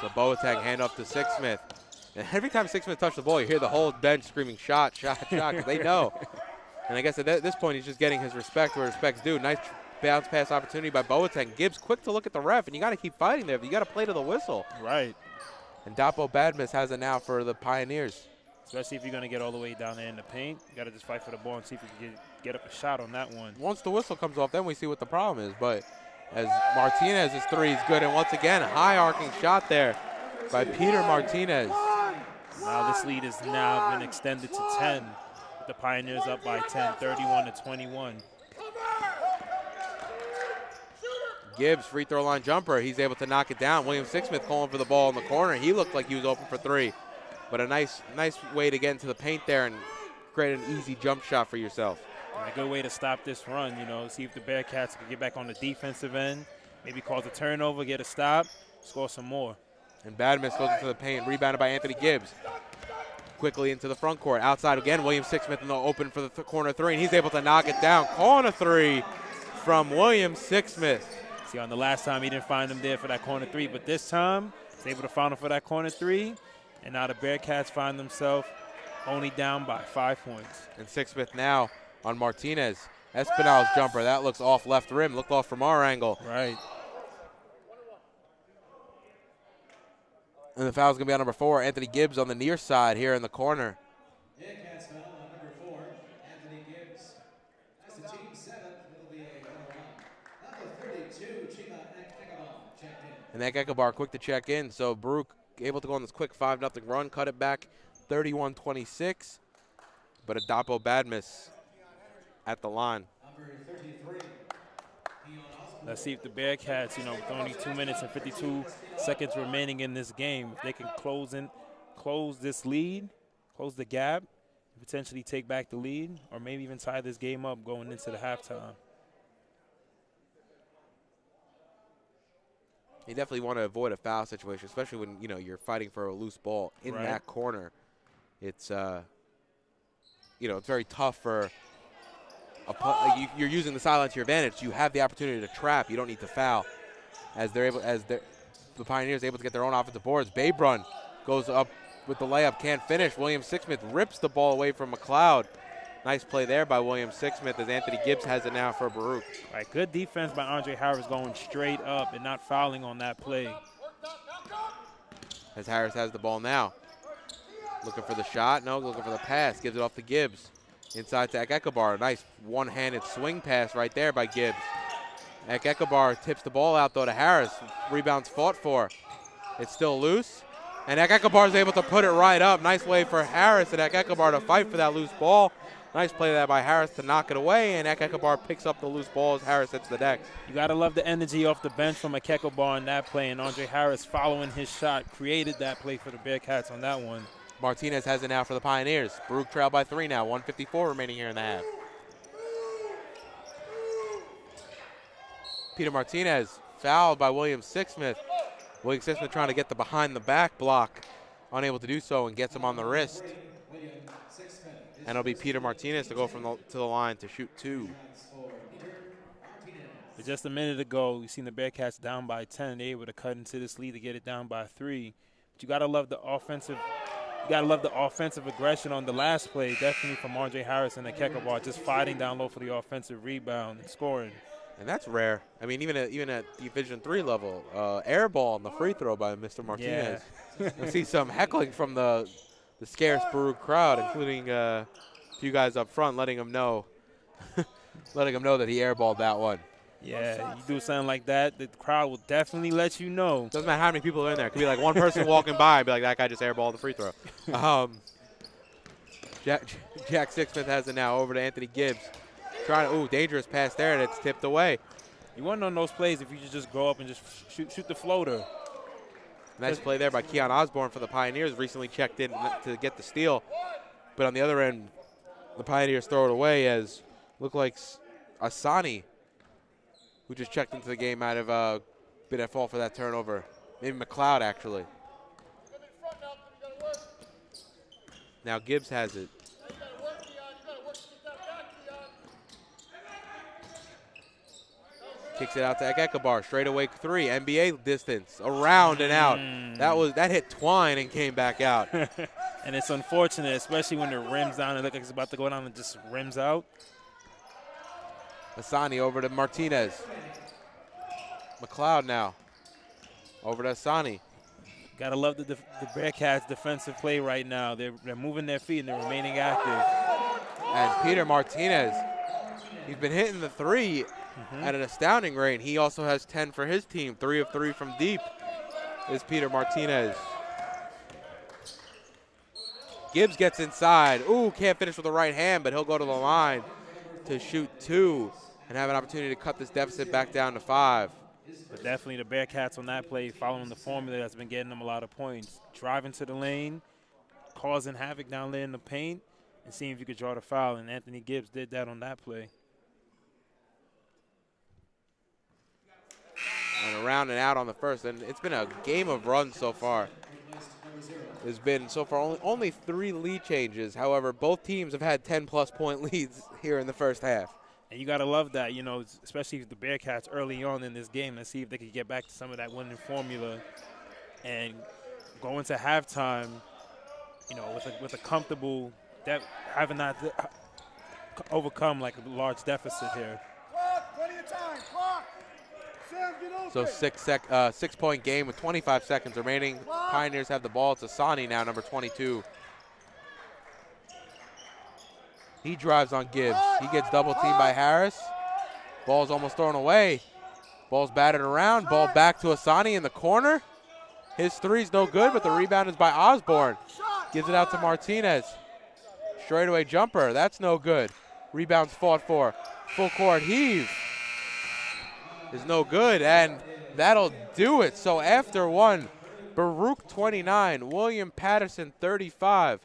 So Boateng hand off to Sixsmith. And every time Sixsmith touched the ball, you hear the whole bench screaming, shot, shot, shot, because they know. And I guess at this point, he's just getting his respect where respect's due. Nice bounce pass opportunity by Boateng. Gibbs quick to look at the ref, and you got to keep fighting there. You got to play to the whistle. Right. And Dapo Badmus has it now for the Pioneers. Especially if you're going to get all the way down there in the paint. You got to just fight for the ball and see if you can get up a shot on that one. Once the whistle comes off, then we see what the problem is. But as Martinez's three is good, and once again, high arcing shot there by Peter Martinez. Now this lead has now been extended to 10. With the Pioneers up by 10, 31-21. Gibbs, free throw line jumper. He's able to knock it down. William Sixsmith calling for the ball in the corner. He looked like he was open for three. But a nice way to get into the paint there and create an easy jump shot for yourself. And a good way to stop this run, you know, see if the Bearcats can get back on the defensive end, maybe cause a turnover, get a stop, score some more. And Badmus goes into the paint, rebounded by Anthony Gibbs. Quickly into the front court. Outside again, William Sixsmith in the open for the corner three, and he's able to knock it down. Calling a three from William Sixsmith. See, on the last time he didn't find him there for that corner three, but this time he's able to find him for that corner three. And now the Bearcats find themselves only down by 5 points. And Sixsmith now on Martinez. Espinal's jumper, that looks off left rim, looked off from our angle. Right. And the foul's going to be on number 4, Anthony Gibbs on the near side here in the corner. Bearcats foul on number 4, Anthony Gibbs. That's the team 7th. It'll be a foul on number 32, Chima Ekabon, checked in. And that Ekabar quick to check in, so Baruch able to go on this quick 5-0 run, cut it back 31-26. But Adapo Badmus at the line. Number 33. Let's see if the Bearcats, you know, with only 2 minutes and 52 seconds remaining in this game, if they can close this lead, close the gap, and potentially take back the lead, or maybe even tie this game up going into the halftime. You definitely want to avoid a foul situation, especially when, you know, you're fighting for a loose ball in that corner. It's, you know, it's very tough for you're using the sideline to your advantage. You have the opportunity to trap. You don't need to foul. As the Pioneers able to get their own offensive boards. Babrun goes up with the layup, can't finish. William Sixsmith rips the ball away from McLeod. Nice play there by William Sixsmith as Anthony Gibbs has it now for Baruch. All right, good defense by Andre Harris going straight up and not fouling on that play. As Harris has the ball now. Looking for the shot, no, looking for the pass. Gives it off to Gibbs. Inside to Ekekabar. Nice one-handed swing pass right there by Gibbs. Ekekabar tips the ball out, though, to Harris. Rebound's fought for. It's still loose. And Ekekabar is able to put it right up. Nice way for Harris and Ekekabar to fight for that loose ball. Nice play there by Harris to knock it away, and Ekekabar picks up the loose ball as Harris hits the deck. You got to love the energy off the bench from Ekekabar in that play, and Andre Harris following his shot created that play for the Bearcats on that one. Martinez has it now for the Pioneers. Baruch trail by 3 now, 1:54 remaining here in the half. Peter Martinez fouled by William Sixsmith. William Sixsmith trying to get the behind-the-back block, unable to do so, and gets him on the wrist. And it'll be Peter Martinez to go to the line to shoot 2. But just a minute ago, we've seen the Bearcats down by 10. They're able to cut into this lead to get it down by 3. But you got to love the offensive. You got to love the offensive aggression on the last play, definitely from Andre Harris and Ekekabar, just fighting down low for the offensive rebound and scoring. And that's rare. I mean, even at Division III level, air ball on the free throw by Mr. Martinez. Yeah. I see some heckling from the scarce Baruch crowd, including a few guys up front, letting him know that he airballed that one. Yeah, you do something like that, the crowd will definitely let you know. Doesn't matter how many people are in there. It could be like one person walking by and be like, that guy just airballed the free throw. Jack Sixsmith has it now over to Anthony Gibbs. Dangerous pass there, and it's tipped away. You want on those plays if you just go up and just shoot the floater. Nice play there by Keon Osborne for the Pioneers. Recently checked in to get the steal. But on the other end, the Pioneers throw it away as look like Asani, who just checked into the game, might have been at fault for that turnover. Maybe McLeod, actually. Now Gibbs has it. Kicks it out to Ekekabar. Straightaway three. NBA distance. Around and out. That hit Twine and came back out. And it's unfortunate, especially when it rims down. It looks like it's about to go down and just rims out. Asani over to Martinez. McLeod now. Over to Asani. Gotta love the Bearcats' defensive play right now. They're moving their feet and they're remaining active. And Peter Martinez, he's been hitting the three at an astounding rate. He also has 10 for his team. 3 of 3 from deep is Peter Martinez. Gibbs gets inside. Ooh, can't finish with the right hand, but he'll go to the line to shoot 2 and have an opportunity to cut this deficit back down to 5. But definitely the Bearcats on that play, following the formula that's been getting them a lot of points. Driving to the lane, causing havoc down there in the paint, and seeing if you could draw the foul. And Anthony Gibbs did that on that play. And around and out on the first. And it's been a game of runs so far. There's been so far only 3 lead changes. However, both teams have had 10-plus point leads here in the first half. And you got to love that, you know, especially the Bearcats early on in this game. Let's see if they can get back to some of that winning formula and go into halftime, you know, with a comfortable, having not overcome like a large deficit here. So 6-point game with 25 seconds remaining. Pioneers have the ball. It's Asani now, number 22. He drives on Gibbs. He gets double teamed by Harris. Ball's almost thrown away. Ball's batted around. Ball back to Asani in the corner. His three's no good, but the rebound is by Osborne. Gives it out to Martinez. Straightaway jumper. That's no good. Rebound's fought for. Full court heave is no good, and that'll do it. So after one, Baruch 29, William Paterson 35.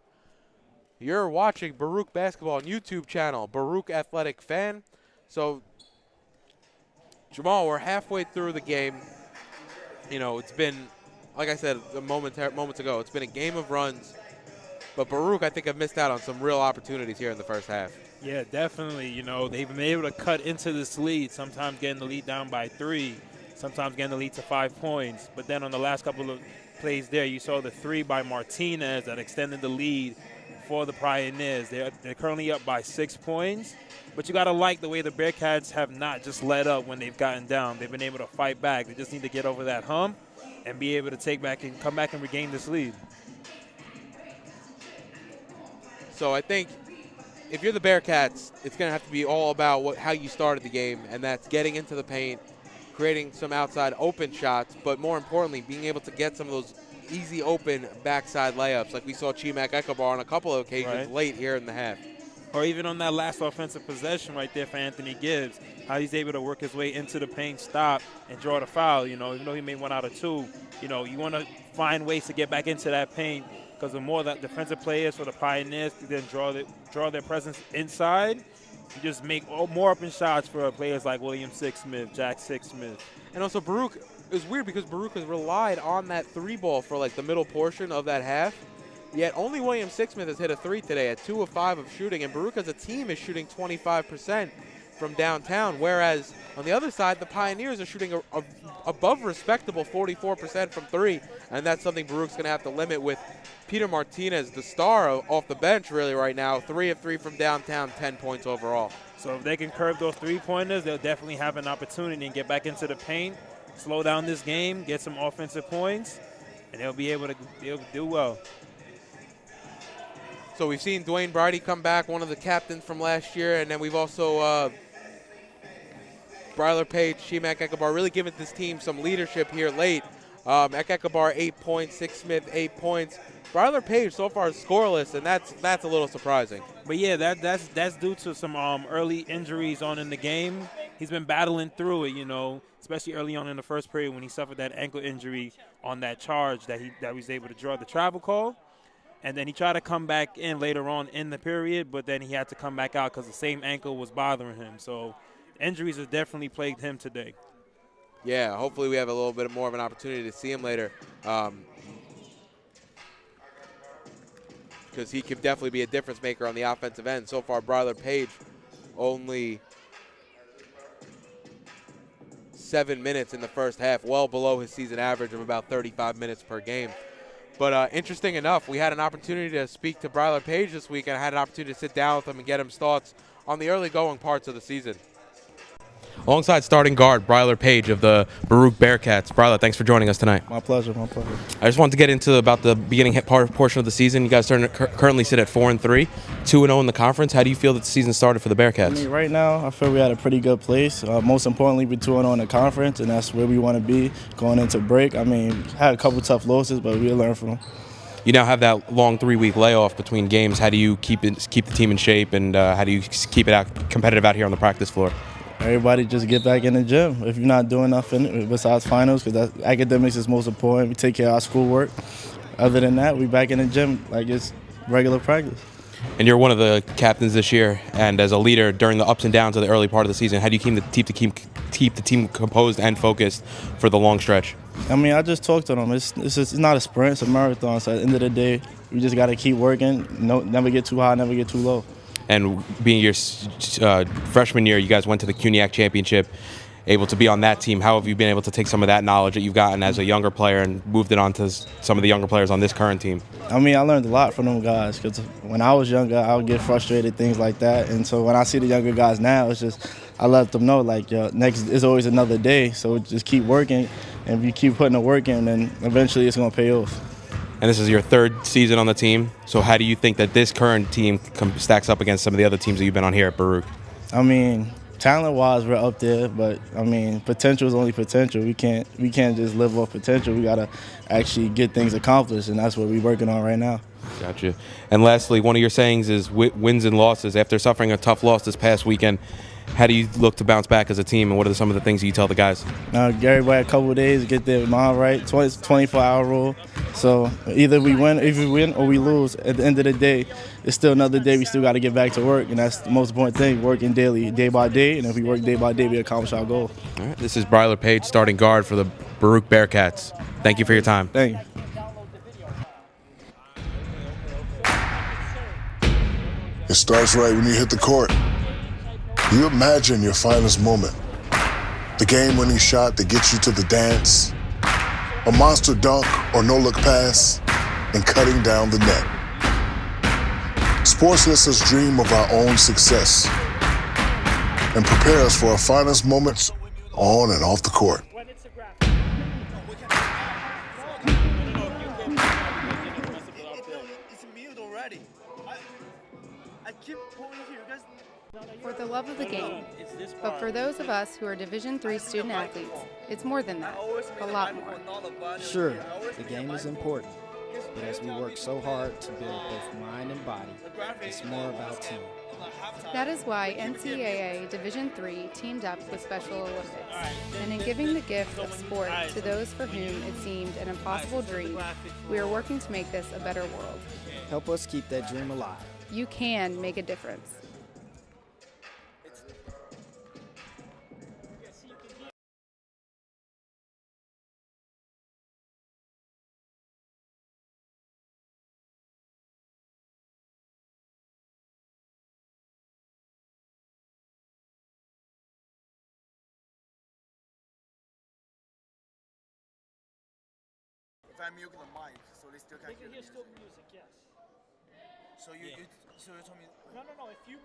You're watching Baruch Basketball on YouTube channel, Baruch Athletic Fan. So, Jamal, we're halfway through the game. You know, it's been, like I said moments ago, it's been a game of runs. But Baruch, I think, have missed out on some real opportunities here in the first half. Yeah, definitely. You know, they've been able to cut into this lead, sometimes getting the lead down by 3, sometimes getting the lead to 5 points. But then on the last couple of plays there, you saw the 3 by Martinez that extended the lead for the Pioneers. They're currently up by 6 points. But you got to like the way the Bearcats have not just let up when they've gotten down. They've been able to fight back. They just need to get over that hump and be able to take back and come back and regain this lead. So I think if you're the Bearcats, it's going to have to be all about how you started the game, and that's getting into the paint, creating some outside open shots, but more importantly, being able to get some of those easy open backside layups like we saw Chimak Ekabar on a couple of occasions late here in the half. Or even on that last offensive possession right there for Anthony Gibbs, how he's able to work his way into the paint, stop, and draw the foul. You know, even though he made 1 out of 2, you know, you want to find ways to get back into that paint, because the more that defensive players for the Pioneers then draw their presence inside, you just make more open shots for players like William Sixsmith, Jack Sixsmith. And also Baruch, it was weird because Baruch has relied on that 3-ball for like the middle portion of that half. Yet only William Sixsmith has hit a 3 today at 2 of 5 of shooting, and Baruch as a team is shooting 25% from downtown, whereas on the other side, the Pioneers are shooting above respectable 44% from 3, and that's something Baruch's going to have to limit with Peter Martinez, the star off the bench really right now, 3 of 3 from downtown, 10 points overall. So if they can curb those 3-pointers, they'll definitely have an opportunity and get back into the paint, slow down this game, get some offensive points, and they'll be able to do well. So we've seen Dwayne Brady come back, one of the captains from last year, and then we've also Bryler Page, Chimak Ekabar really giving this team some leadership here late. Ekabar 8 points, Sixsmith 8 points. Bryler Page so far is scoreless, and that's a little surprising. But yeah, that's due to some early injuries on in the game. He's been battling through it, you know, especially early on in the first period when he suffered that ankle injury on that charge that he was able to draw the travel call. And then he tried to come back in later on in the period, but then he had to come back out because the same ankle was bothering him. So injuries have definitely plagued him today. Yeah, hopefully we have a little bit more of an opportunity to see him later, because he could definitely be a difference maker on the offensive end. So far, Bryler Page only 7 minutes in the first half, well below his season average of about 35 minutes per game. But interesting enough, we had an opportunity to speak to Brylar Page this week, and I had an opportunity to sit down with him and get his thoughts on the early going parts of the season. Alongside starting guard Brylar Page of the Baruch Bearcats. Brylar, thanks for joining us tonight. My pleasure, my pleasure. I just wanted to get into about the beginning portion of the season. You guys currently sit at 4-3, 2-0 in the conference. How do you feel that the season started for the Bearcats? I mean, right now, I feel we had a pretty good place. Most importantly, we're 2-0 in the conference, and that's where we want to be going into break. I mean, had a couple tough losses, but we'll learn from them. You now have that long 3-week layoff between games. How do you keep the team in shape, and how do you keep it competitive out here on the practice floor? Everybody just get back in the gym. If you're not doing nothing besides finals, because academics is most important, we take care of our schoolwork. Other than that, we back in the gym like it's regular practice. And you're one of the captains this year, and as a leader during the ups and downs of the early part of the season, how do you keep the team composed and focused for the long stretch? I mean, I just talked to them. It's not a sprint, it's a marathon. So at the end of the day, we just got to keep working. Never get too high, never get too low. And being your freshman year, you guys went to the CUNYAC championship, able to be on that team. How have you been able to take some of that knowledge that you've gotten as a younger player and moved it on to some of the younger players on this current team? I mean, I learned a lot from them guys because when I was younger, I would get frustrated, things like that. And so when I see the younger guys now, it's just I let them know, like, next is always another day. So just keep working, and if you keep putting the work in, then eventually it's going to pay off. And this is your third season on the team. So how do you think that this current team stacks up against some of the other teams that you've been on here at Baruch? I mean, talent-wise, we're up there, but I mean, potential is only potential. We can't just live off potential. We gotta actually get things accomplished, and that's what we're working on right now. Gotcha. And lastly, one of your sayings is wins and losses. After suffering a tough loss this past weekend, how do you look to bounce back as a team, and what are some of the things that you tell the guys? Give everybody a couple of days to get their mind right. 24-hour rule. So either we win or we lose. At the end of the day, it's still another day. We still got to get back to work, and that's the most important thing, working daily, day by day. And if we work day by day, we accomplish our goal. All right. This is Brylar Page, starting guard for the Baruch Bearcats. Thank you for your time. Thank you. It starts right when you hit the court. You imagine your finest moment. The game-winning shot that gets you to the dance, a monster dunk or no-look pass, and cutting down the net. Sports lets us dream of our own success and prepare us for our finest moments on and off the court. For the love of the game, but for those of us who are Division III student athletes, it's more than that, a lot more. Sure, the game is important, but as we work so hard to build both mind and body, it's more about team. That is why NCAA Division III teamed up with Special Olympics, and in giving the gift of sport to those for whom it seemed an impossible dream, we are working to make this a better world. Help us keep that dream alive. You can make a difference. If I mute the mic, so they still can't hear music, yes. So you told me. No. If you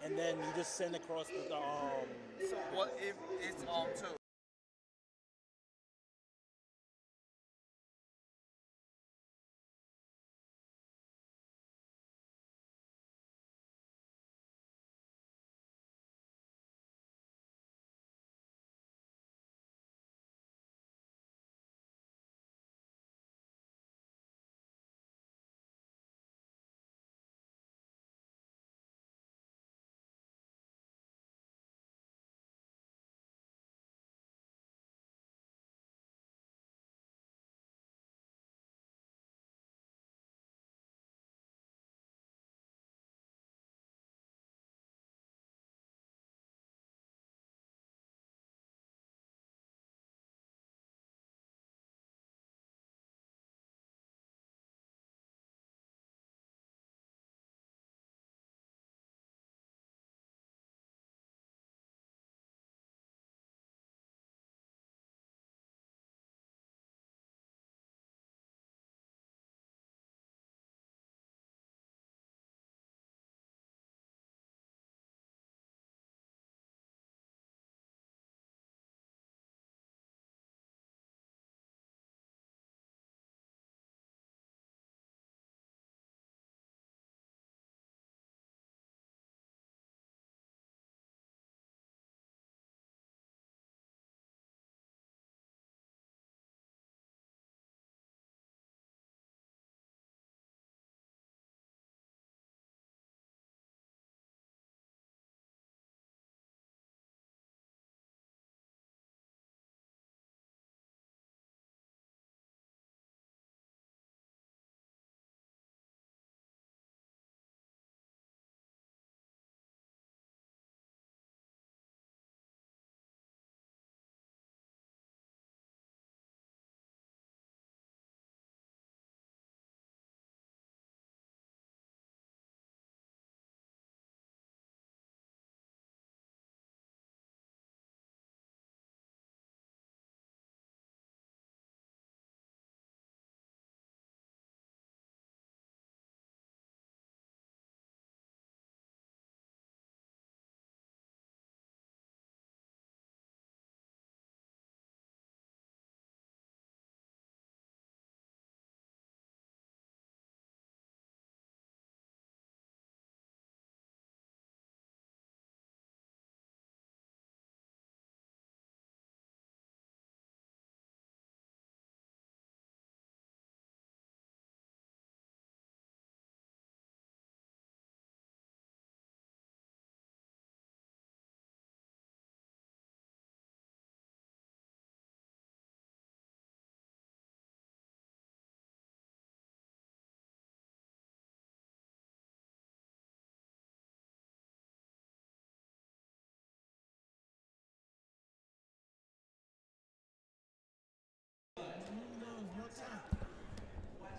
and then you just send across the So what if it's two?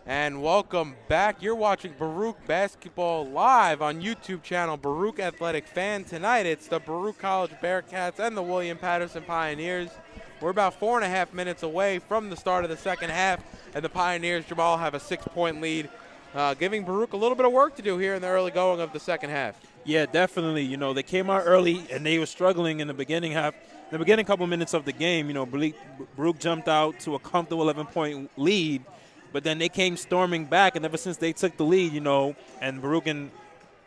And welcome back. You're watching Baruch Basketball live on YouTube channel Baruch Athletic Fan. Tonight it's the Baruch College Bearcats and the William Paterson Pioneers. We're about 4.5 minutes away from the start of the second half, and the Pioneers, Jamal, have a 6-point lead, giving Baruch a little bit of work to do here in the early going of the second half. Yeah, definitely. You know, they came out early and they were struggling in the beginning half. The beginning couple minutes of the game, you know, Baruch jumped out to a comfortable 11-point lead, but then they came storming back, and ever since they took the lead, you know, and Baruch and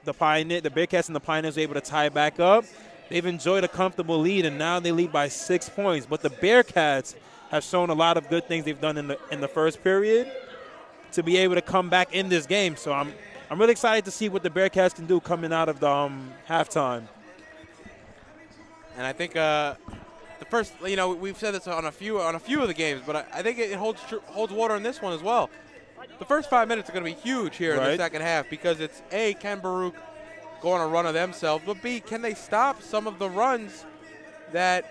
the Bearcats and the Pioneers were able to tie back up, they've enjoyed a comfortable lead, and now they lead by 6 points. But the Bearcats have shown a lot of good things they've done in the first period to be able to come back in this game. So I'm really excited to see what the Bearcats can do coming out of the halftime. And I think the first, you know, we've said this on a few of the games, but I think it holds water in this one as well. The first 5 minutes are going to be huge here in the second half, because it's A, can Baruch go on a run of themselves, but B, can they stop some of the runs that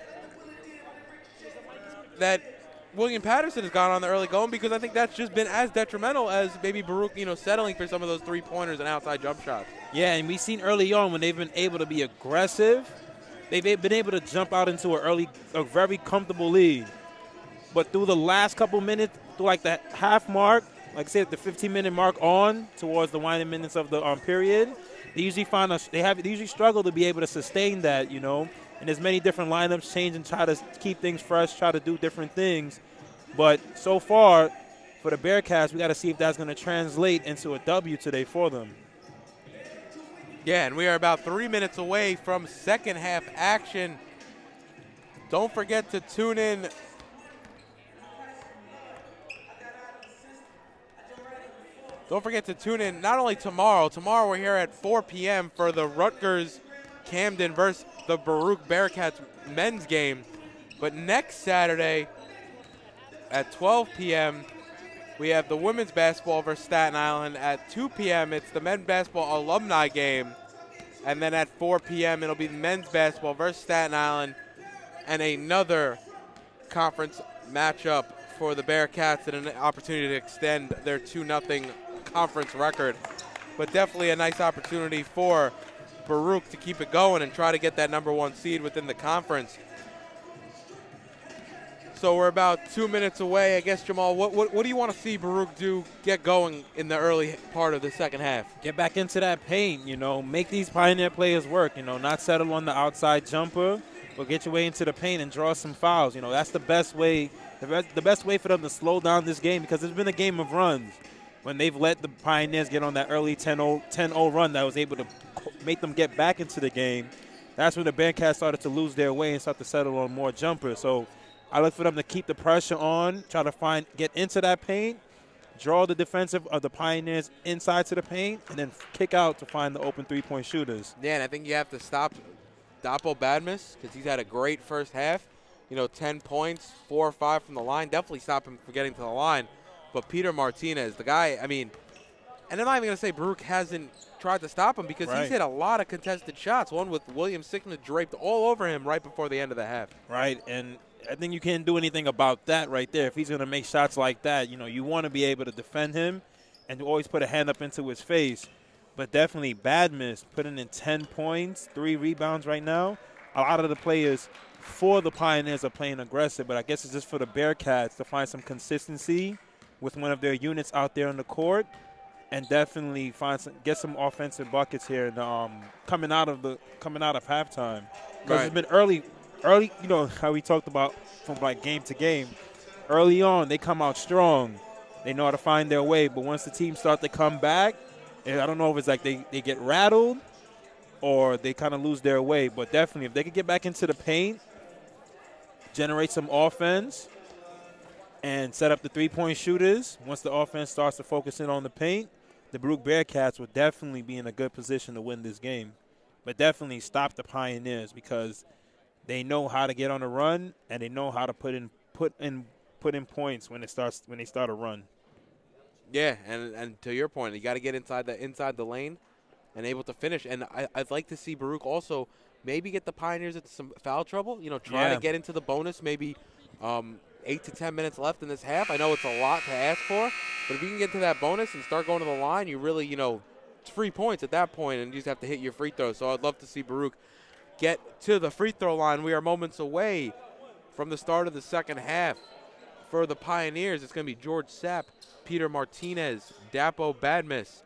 William Paterson has gone on the early going, because I think that's just been as detrimental as maybe Baruch, you know, settling for some of those three-pointers and outside jump shots. Yeah, and we've seen early on when they've been able to be aggressive, they've been able to jump out into a very comfortable lead. But through the last couple minutes, through like the half mark, like I said, the 15-minute mark on towards the winding minutes of the period, they usually they usually struggle to be able to sustain that, you know. And there's many different lineups, change and try to keep things fresh, try to do different things. But so far, for the Bearcats, we got to see if that's going to translate into a W today for them. Yeah, and we are about 3 minutes away from second half action. Don't forget to tune in. Don't forget to tune in not only tomorrow. Tomorrow we're here at 4 p.m. for the Rutgers Camden versus the Baruch Bearcats men's game. But next Saturday at 12 p.m., we have the women's basketball versus Staten Island. At 2 p.m., it's the men's basketball alumni game. And then at 4 p.m., it'll be the men's basketball versus Staten Island and another conference matchup for the Bearcats and an opportunity to extend their 2-0 conference record. But definitely a nice opportunity for Baruch to keep it going and try to get that #1 seed within the conference. So we're about 2 minutes away. I guess, Jamal, what do you want to see Baruch get going in the early part of the second half? Get back into that paint, you know, make these Pioneer players work, you know, not settle on the outside jumper, but get your way into the paint and draw some fouls. You know, that's the best way for them to slow down this game, because it's been a game of runs. When they've let the Pioneers get on that early 10-0 run that was able to make them get back into the game, that's when the Bearcats started to lose their way and start to settle on more jumpers. So I look for them to keep the pressure on, try to get into that paint, draw the defensive of the Pioneers inside to the paint, and then kick out to find the open three-point shooters. Yeah, and I think you have to stop Dapo Badmus, because he's had a great first half. You know, 10 points, 4 or 5 from the line. Definitely stop him from getting to the line. But Peter Martinez, the guy, I mean, and I'm not even going to say Baruch hasn't tried to stop him, because he's hit a lot of contested shots, one with William Sickman draped all over him right before the end of the half. Right, and I think you can't do anything about that right there. If he's going to make shots like that, you know, you want to be able to defend him and to always put a hand up into his face. But definitely Badmus putting in 10 points, 3 rebounds right now. A lot of the players for the Pioneers are playing aggressive, but I guess it's just for the Bearcats to find some consistency with one of their units out there on the court, and definitely get some offensive buckets here coming out of halftime. Because it's been early, you know, how we talked about from like game to game. Early on, they come out strong. They know how to find their way, but once the team start to come back, and I don't know if it's like they get rattled or they kind of lose their way, but definitely if they could get back into the paint, generate some offense, and set up the three-point shooters, once the offense starts to focus in on the paint, the Baruch Bearcats would definitely be in a good position to win this game. But definitely stop the Pioneers, because they know how to get on a run, and they know how to put in points when they start a run. Yeah, and to your point, you got to get inside the lane and able to finish. And I'd like to see Baruch also maybe get the Pioneers into some foul trouble. You know, try to get into the bonus, maybe 8 to 10 minutes left in this half. I know it's a lot to ask for, but if you can get to that bonus and start going to the line, you really, it's free points at that point, and you just have to hit your free throws. So I'd love to see Baruch get to the free throw line. We are moments away from the start of the second half. For the Pioneers, it's going to be George Sapp, Peter Martinez, Dapo Badmus,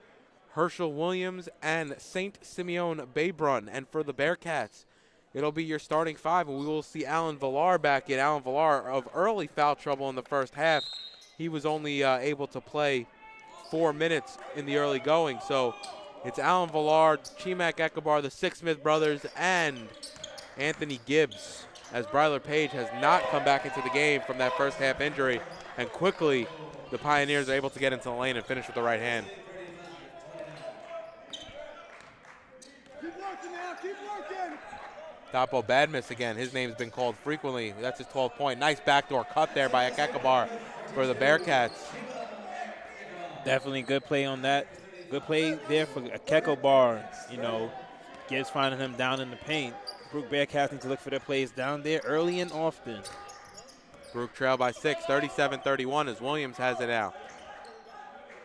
Herschel Williams, and St. Simeon Baybrun. And for the Bearcats, it'll be your starting five, and we will see Alan Villar back in. Alan Villar of early foul trouble in the first half. He was only able to play 4 minutes in the early going. So it's Alan Villar, Chimak Ekabar, the Sixsmith brothers, and Anthony Gibbs, as Bryler Page has not come back into the game from that first half injury. And quickly, the Pioneers are able to get into the lane and finish with the right hand. Keep working now, keep working. Dapo Badmus again, his name's been called frequently. That's his 12th point. Nice backdoor cut there by Ekabar for the Bearcats. Definitely good play on that. Good play there for Ekabar. Gibbs finding him down in the paint. Baruch Bearcats need to look for their plays down there early and often. Baruch trail by 6, 37-31 as Williams has it now.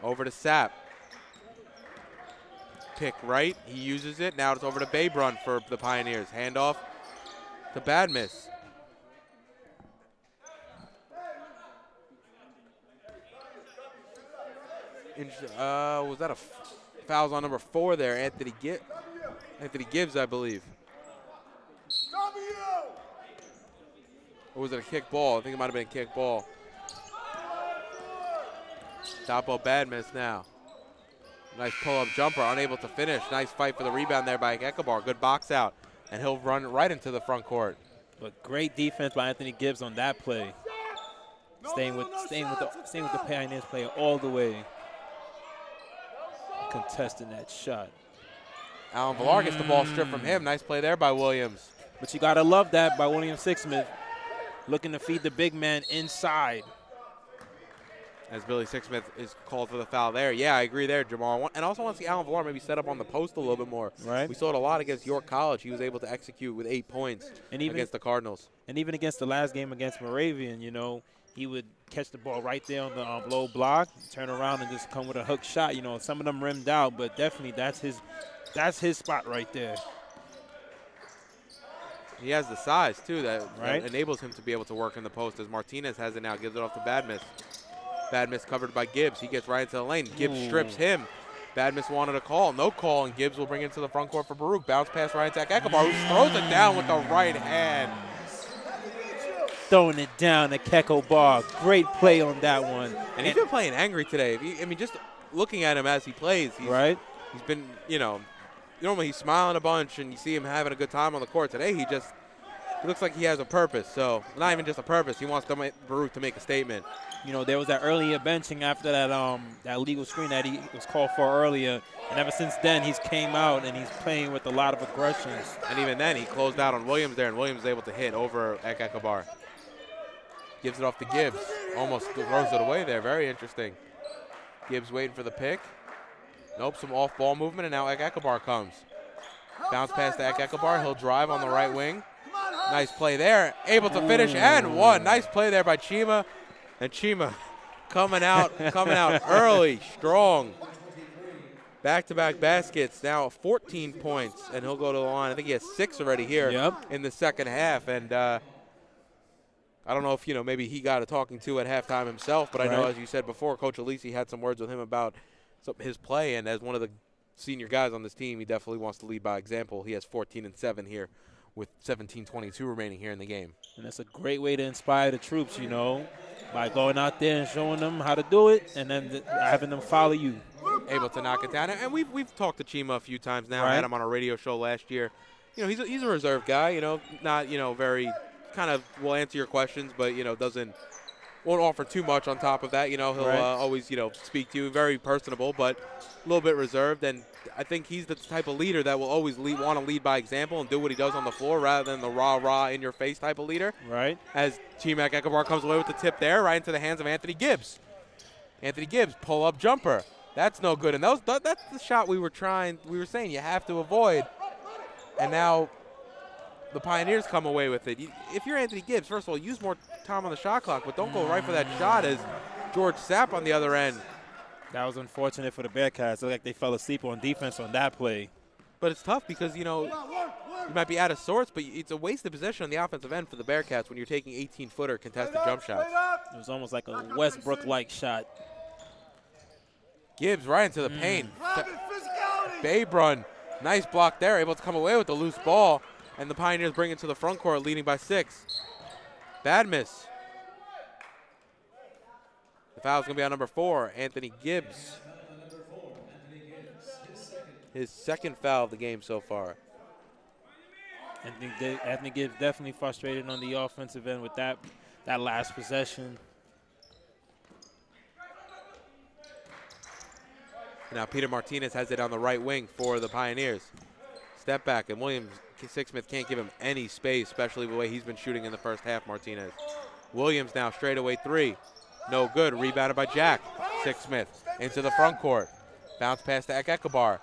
Over to Sapp. Pick right, he uses it. Now it's over to Baybrun for the Pioneers. Handoff to Badmus. Was that a foul on number 4 there? Anthony Gibbs, I believe. Or was it a kick ball? I think it might have been a kick ball. Dapo Badmus now. Nice pull-up jumper, unable to finish. Nice fight for the rebound there by Ekabar. Good box out, and he'll run right into the front court. But great defense by Anthony Gibbs on that play. Staying with the Pioneers player all the way. Contesting that shot. Alan Villar gets the ball stripped from him. Nice play there by Williams. But you got to love that by William Sixsmith, looking to feed the big man inside. As Billy Sixsmith is called for the foul there. Yeah, I agree there, Jamal. And I also want to see Alan Villar maybe set up on the post a little bit more. Right. We saw it a lot against York College. He was able to execute with 8 points against the Cardinals. And even against the last game against Moravian, he would catch the ball right there on the low block, turn around and just come with a hook shot. Some of them rimmed out, but definitely that's his spot right there. He has the size, too, that enables him to be able to work in the post, as Martinez has it now. Gives it off to Badmus. Badmus covered by Gibbs. He gets right into the lane. Gibbs strips him. Badmus wanted a call. No call, and Gibbs will bring it to the front court for Baruch. Bounce pass right into Ekabar, who throws it down with the right hand. Throwing it down to Ekabar. Great play on that one. And he's been playing angry today. Just looking at him as he plays. He's been, normally he's smiling a bunch and you see him having a good time on the court. Today he looks like he has a purpose. So not even just a purpose. He wants Baruch to make a statement. There was that earlier benching after that legal screen that he was called for earlier. And ever since then, he's came out and he's playing with a lot of aggressions. And even then, he closed out on Williams there, and Williams was able to hit over Ekabar. Gives it off to Gibbs. Almost throws it away there. Very interesting. Gibbs waiting for the pick. Nope, some off-ball movement, and now Ekabar comes. Bounce pass to Ekabar. He'll drive on the right wing. Nice play there. Able to finish and one. Nice play there by Chima. And Chima coming out early, strong. Back-to-back baskets, now 14 points, and he'll go to the line. I think he has 6 already here in the second half. And I don't know if, maybe he got a talking to at halftime himself, but I know, as you said before, Coach Alisi had some words with him about his play. And as one of the senior guys on this team, he definitely wants to lead by example. He has 14 and 7 here with 17:22 remaining here in the game. And that's a great way to inspire the troops, by going out there and showing them how to do it and then having them follow you. Able to knock it down. And we've talked to Chima a few times now. I had him on a radio show last year. He's a reserved guy, not, very kind of will answer your questions, but, won't offer too much on top of that. He'll always, speak to you. Very personable, but a little bit reserved. And I think he's the type of leader that will always want to lead by example and do what he does on the floor rather than the rah-rah, in-your-face type of leader. Right. As Chimak Ekabar comes away with the tip there, right into the hands of Anthony Gibbs. Anthony Gibbs, pull-up jumper. That's no good. And that's the shot we were saying you have to avoid. And now the Pioneers come away with it. If you're Anthony Gibbs, first of all, use more time on the shot clock, but don't go right for that shot as George Sapp on the other end. That was unfortunate for the Bearcats. It looked like they fell asleep on defense on that play. But it's tough because, you know, you might be out of sorts, but it's a waste of possession on the offensive end for the Bearcats when you're taking 18-footer contested jump shots. It was almost like a Westbrook-like shot. Gibbs right into the paint. Babrun, nice block there, able to come away with the loose ball. And the Pioneers bring it to the front court, leading by 6. Bad miss. The foul's going to be on number 4, Anthony Gibbs. His second foul of the game so far. Anthony Gibbs definitely frustrated on the offensive end with that last possession. Now Peter Martinez has it on the right wing for the Pioneers. Step back, and Williams Sixsmith can't give him any space, especially the way he's been shooting in the first half, Martinez. Williams now straightaway 3. No good. Rebounded by Jack. Sixsmith into the front court. Bounce pass to Ekekabar.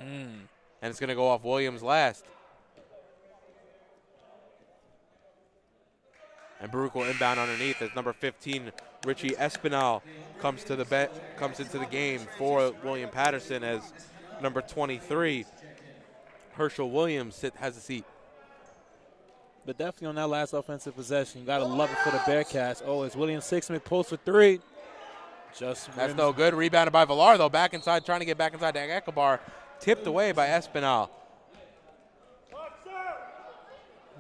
And it's going to go off Williams last. And Baruch will inbound underneath as number 15, Richie Espinal, comes into the game for William Paterson as number 23, Herschel Williams, has a seat. But definitely on that last offensive possession, you got to love it for the Bearcats. Oh, it's William Sixsmith post for 3. That's no good. Rebounded by Villar, though. Back inside, trying to get back inside to Ekekabar. Tipped away by Espinal.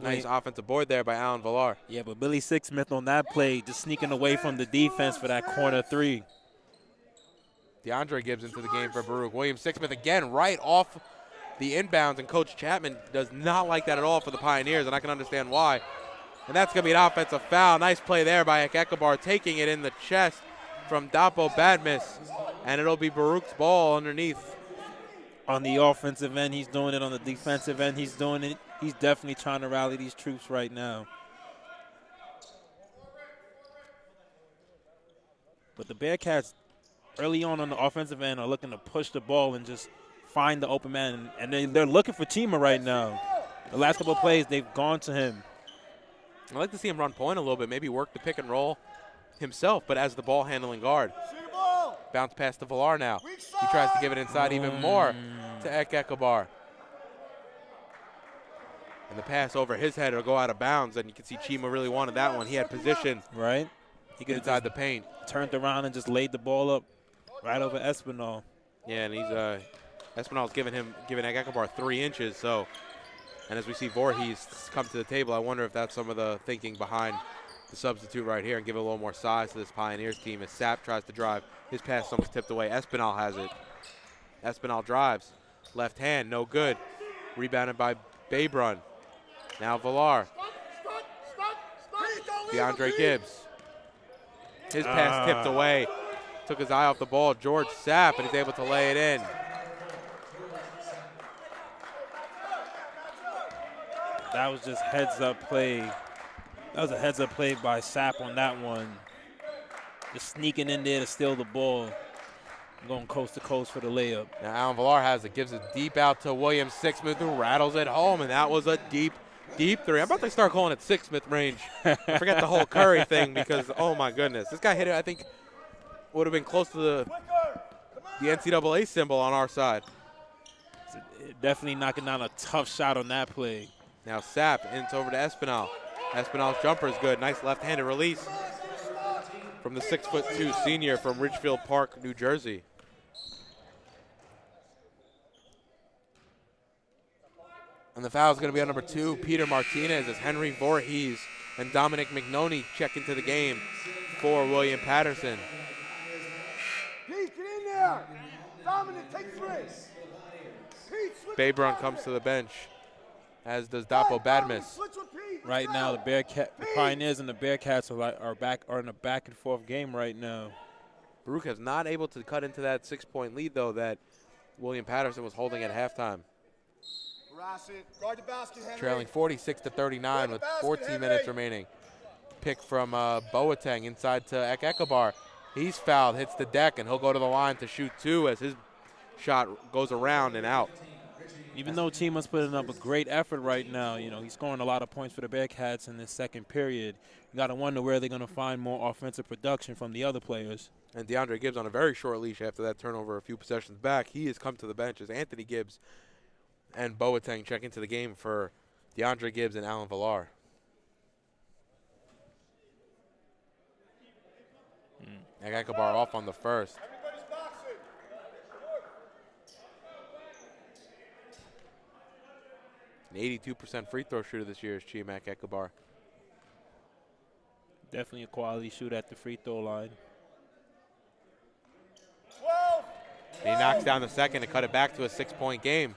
Nice offensive board there by Alan Villar. Yeah, but Billy Sixsmith on that play, just sneaking away from the defense for that corner 3. DeAndre Gibbs into the game for Baruch. William Sixsmith again right off the inbounds, and Coach Chapman does not like that at all for the Pioneers, and I can understand why. And that's going to be an offensive foul. Nice play there by Ekekabar, taking it in the chest from Dapo Badmis, and it'll be Baruch's ball underneath. On the offensive end, he's doing it. On the defensive end, he's doing it. He's definitely trying to rally these troops right now. But the Bearcats, early on the offensive end, are looking to push the ball and just find the open man. And they're looking for Chima right now. The last couple of plays, they've gone to him. I'd like to see him run point a little bit, maybe work the pick and roll himself, but as the ball handling guard. Bounce pass to Villar now. He tries to give it inside even more to Ekekabar. And the pass over his head will go out of bounds, and you can see Chima really wanted that one. He had position he could inside the paint. Turned around and just laid the ball up right over Espinal. Yeah, and Espinal's giving Ekekabar 3 inches. So, and as we see Voorhees come to the table, I wonder if that's some of the thinking behind the substitute right here and give it a little more size to this Pioneers team as Sapp tries to drive. His pass almost tipped away. Espinal has it. Espinal drives. Left hand, no good. Rebounded by Babrun. Now Villar. DeAndre Gibbs. His pass tipped away. Took his eye off the ball. George Sapp, and he's able to lay it in. That was just heads-up play. That was a heads-up play by Sapp on that one. Just sneaking in there to steal the ball. Going coast to coast for the layup. Now Alan Villar has it. Gives it deep out to William Sixsmith, who rattles it home, and that was a deep 3. I'm about to start calling it Sixsmith range. I forget the whole Curry thing because, oh my goodness. This guy hit it, I think, would have been close to the NCAA symbol on our side. Definitely knocking down a tough shot on that play. Now Sapp, and it's over to Espinal. Espinal's jumper is good. Nice left-handed release from the 6'2" senior from Ridgefield Park, New Jersey. And the foul is going to be on number 2, Peter Martinez, as Henry Voorhees and Dominic McNoney check into the game for William Paterson. Pete, get in there. Dominic, take 3. Babrun comes to the bench, as does Dapo Badmis. Right now, the Pioneers and the Bearcats are in a back-and-forth game right now. Baruch is not able to cut into that 6-point lead, though, that William Paterson was holding at halftime. Guard the basket, Henry. Trailing 46-39 with 14 minutes remaining. Pick from Boateng inside to Ekekabar. He's fouled, hits the deck, and he'll go to the line to shoot 2 as his shot goes around and out. Even though Chima's putting up a great effort right now, you know, he's scoring a lot of points for the Bearcats in this second period. You got to wonder where they're going to find more offensive production from the other players. And DeAndre Gibbs on a very short leash after that turnover a few possessions back. He has come to the bench as Anthony Gibbs and Boateng check into the game for DeAndre Gibbs and Alan Villar. Agakabar off on the first. An 82% free throw shooter this year is Chimac Ekabar. Definitely a quality shooter at the free throw line. He knocks down the second to cut it back to a 6-point game.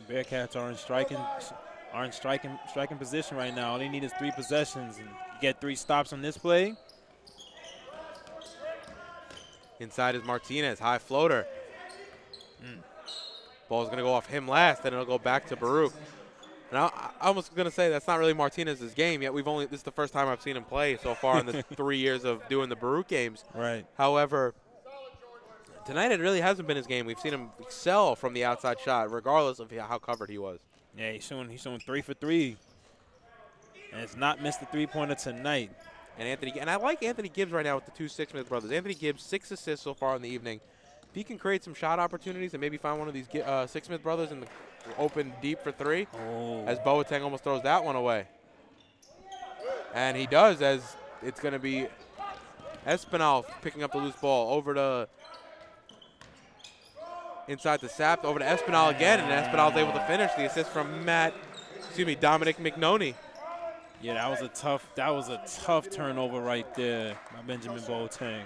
The Bearcats are in striking position right now. All they need is 3 possessions and get 3 stops on this play. Inside is Martinez, high floater. Ball's going to go off him last, then it'll go back to Baruch. And I was going to say that's not really Martinez's game yet. This is the first time I've seen him play so far in the 3 years of doing the Baruch games. Right. However, tonight it really hasn't been his game. We've seen him excel from the outside shot, regardless of how covered he was. Yeah, he's showing 3 for 3, and it's not missed a 3-pointer tonight. And I like Anthony Gibbs right now with the 2 Six-Smith brothers. Anthony Gibbs, 6 assists so far in the evening. If he can create some shot opportunities and maybe find one of these Six-Smith brothers in the open deep for 3, as Boateng almost throws that one away. And he does, as it's going to be Espinal picking up the loose ball over to inside the Sapp, over to Espinal again, and Espinal's able to finish. The assist from Dominic McNoney. Yeah, that was a tough turnover right there by Benjamin Boateng.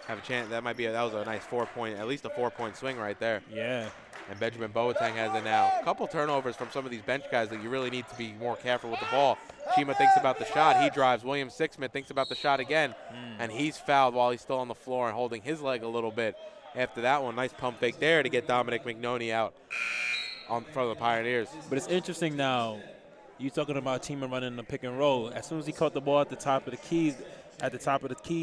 Have a chance. That was a nice 4-point, at least a 4-point swing right there. Yeah. And Benjamin Boateng has it now. A couple turnovers from some of these bench guys that you really need to be more careful with the ball. Chima thinks about the shot. He drives. William Sixsmith thinks about the shot again. And he's fouled while he's still on the floor and holding his leg a little bit. After that one, nice pump fake there to get Dominic McNoney out on front of the Pioneers. But it's interesting now. You talking about Chima running the pick and roll. As soon as he caught the ball at the top of the key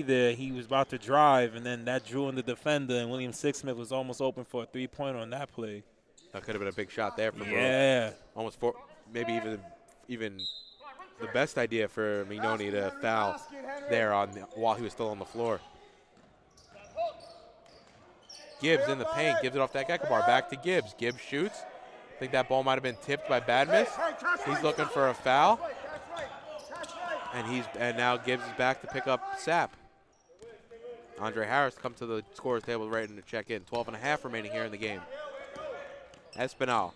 there, he was about to drive, and then that drew in the defender, and William Sixsmith was almost open for a 3-pointer on that play. That could have been a big shot there for Yeah. Baruch. Almost maybe even the best idea for McNoney to foul there while he was still on the floor. Gibbs in the paint, gives it off that Ekabar. Back to Gibbs. Gibbs shoots. I think that ball might have been tipped by Badmus. He's looking for a foul. And now Gibbs is back to pick up Sapp. Andre Harris come to the scorer's table ready to check in. 12.5 remaining here in the game. Espinal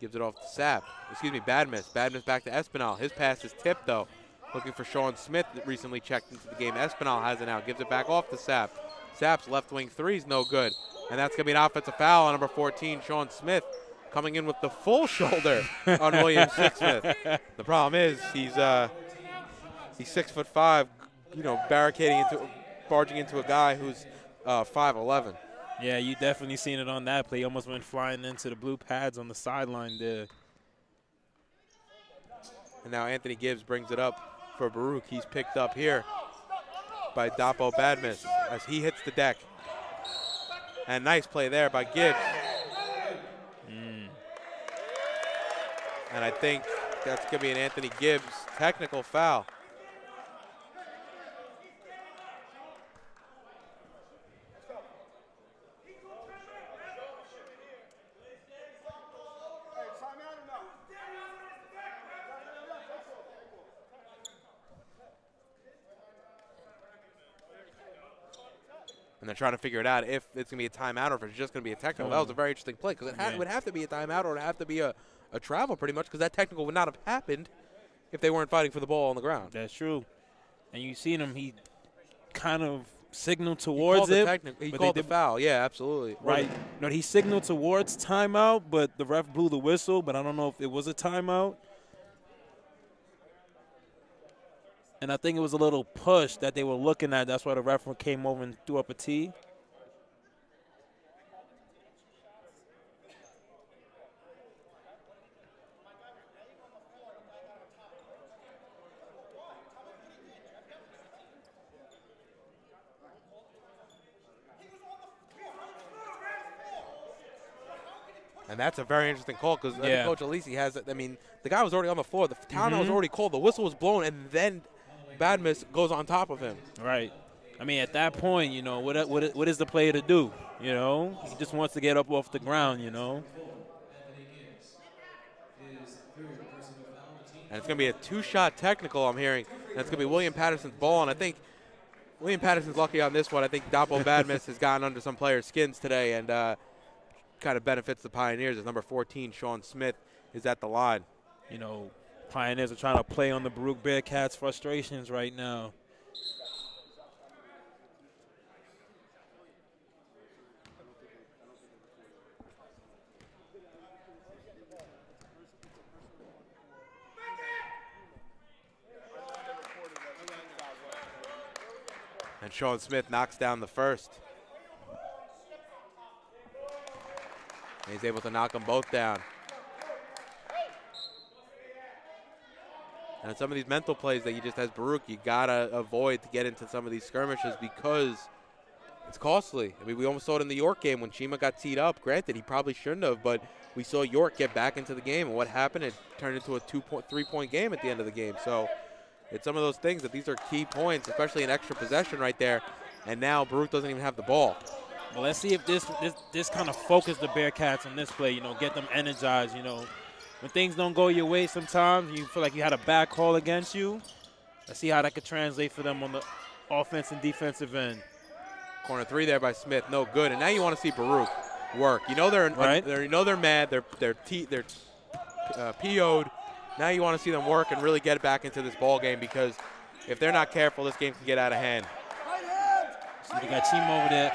gives it off to Sapp. Badmus. Badmus back to Espinal. His pass is tipped, though. Looking for Sean Smith that recently checked into the game. Espinal has it now. Gives it back off to Sapp. Sapp's left wing 3 is no good. And that's going to be an offensive foul on number 14, Sean Smith, coming in with the full shoulder on William Sixsmith. The problem is he's 6'5", barging into a guy who's 5'11". Yeah, you definitely seen it on that play. He almost went flying into the blue pads on the sideline there. And now Anthony Gibbs brings it up for Baruch. He's picked up here by Dapo Badmus as he hits the deck. And nice play there by Gibbs. And I think that's going to be an Anthony Gibbs technical foul. And they're trying to figure it out if it's going to be a timeout or if it's just going to be a technical. That was a very interesting play because it would have to be a timeout or it would have to be a travel pretty much because that technical would not have happened if they weren't fighting for the ball on the ground. That's true. And you seen him, he kind of signaled towards it. He called the foul, yeah, absolutely. Right. No, he signaled towards timeout, but the ref blew the whistle, but I don't know if it was a timeout. And I think it was a little push that they were looking at. That's why the ref came over and threw up a tee. And that's a very interesting call because Yeah. Coach Alisi has it. I mean, the guy was already on the floor. The timeout was Mhm. already called. The whistle was blown, and then Badmus goes on top of him. Right. I mean, at that point, you know, what is the player to do? You know, he just wants to get up off the ground, you know. And it's going to be a 2-shot technical, I'm hearing. And it's going to be William Paterson's ball. And I think William Paterson's lucky on this one. I think Dapo Badmus has gotten under some players' skins today and kind of benefits the Pioneers as number 14, Sean Smith, is at the line. You know, Pioneers are trying to play on the Baruch Bearcats' frustrations right now. And Sean Smith knocks down the first. And he's able to knock them both down. And some of these mental plays that you just, as Baruch, you gotta avoid to get into some of these skirmishes because it's costly. I mean, we almost saw it in the York game when Chima got teed up. Granted, he probably shouldn't have, but we saw York get back into the game. And what happened? It turned into a 3-point game at the end of the game. So it's some of those things that these are key points, especially an extra possession right there. And now Baruch doesn't even have the ball. Well, let's see if this kind of focus the Bearcats on this play, you know, get them energized, you know. When things don't go your way sometimes, you feel like you had a bad call against you. Let's see how that could translate for them on the offense and defensive end. Corner 3 there by Smith, no good. And now you want to see Baruch work. You know they're mad. They're PO'd. Now you want to see them work and really get back into this ball game because if they're not careful, this game can get out of hand. So they got Chima over there.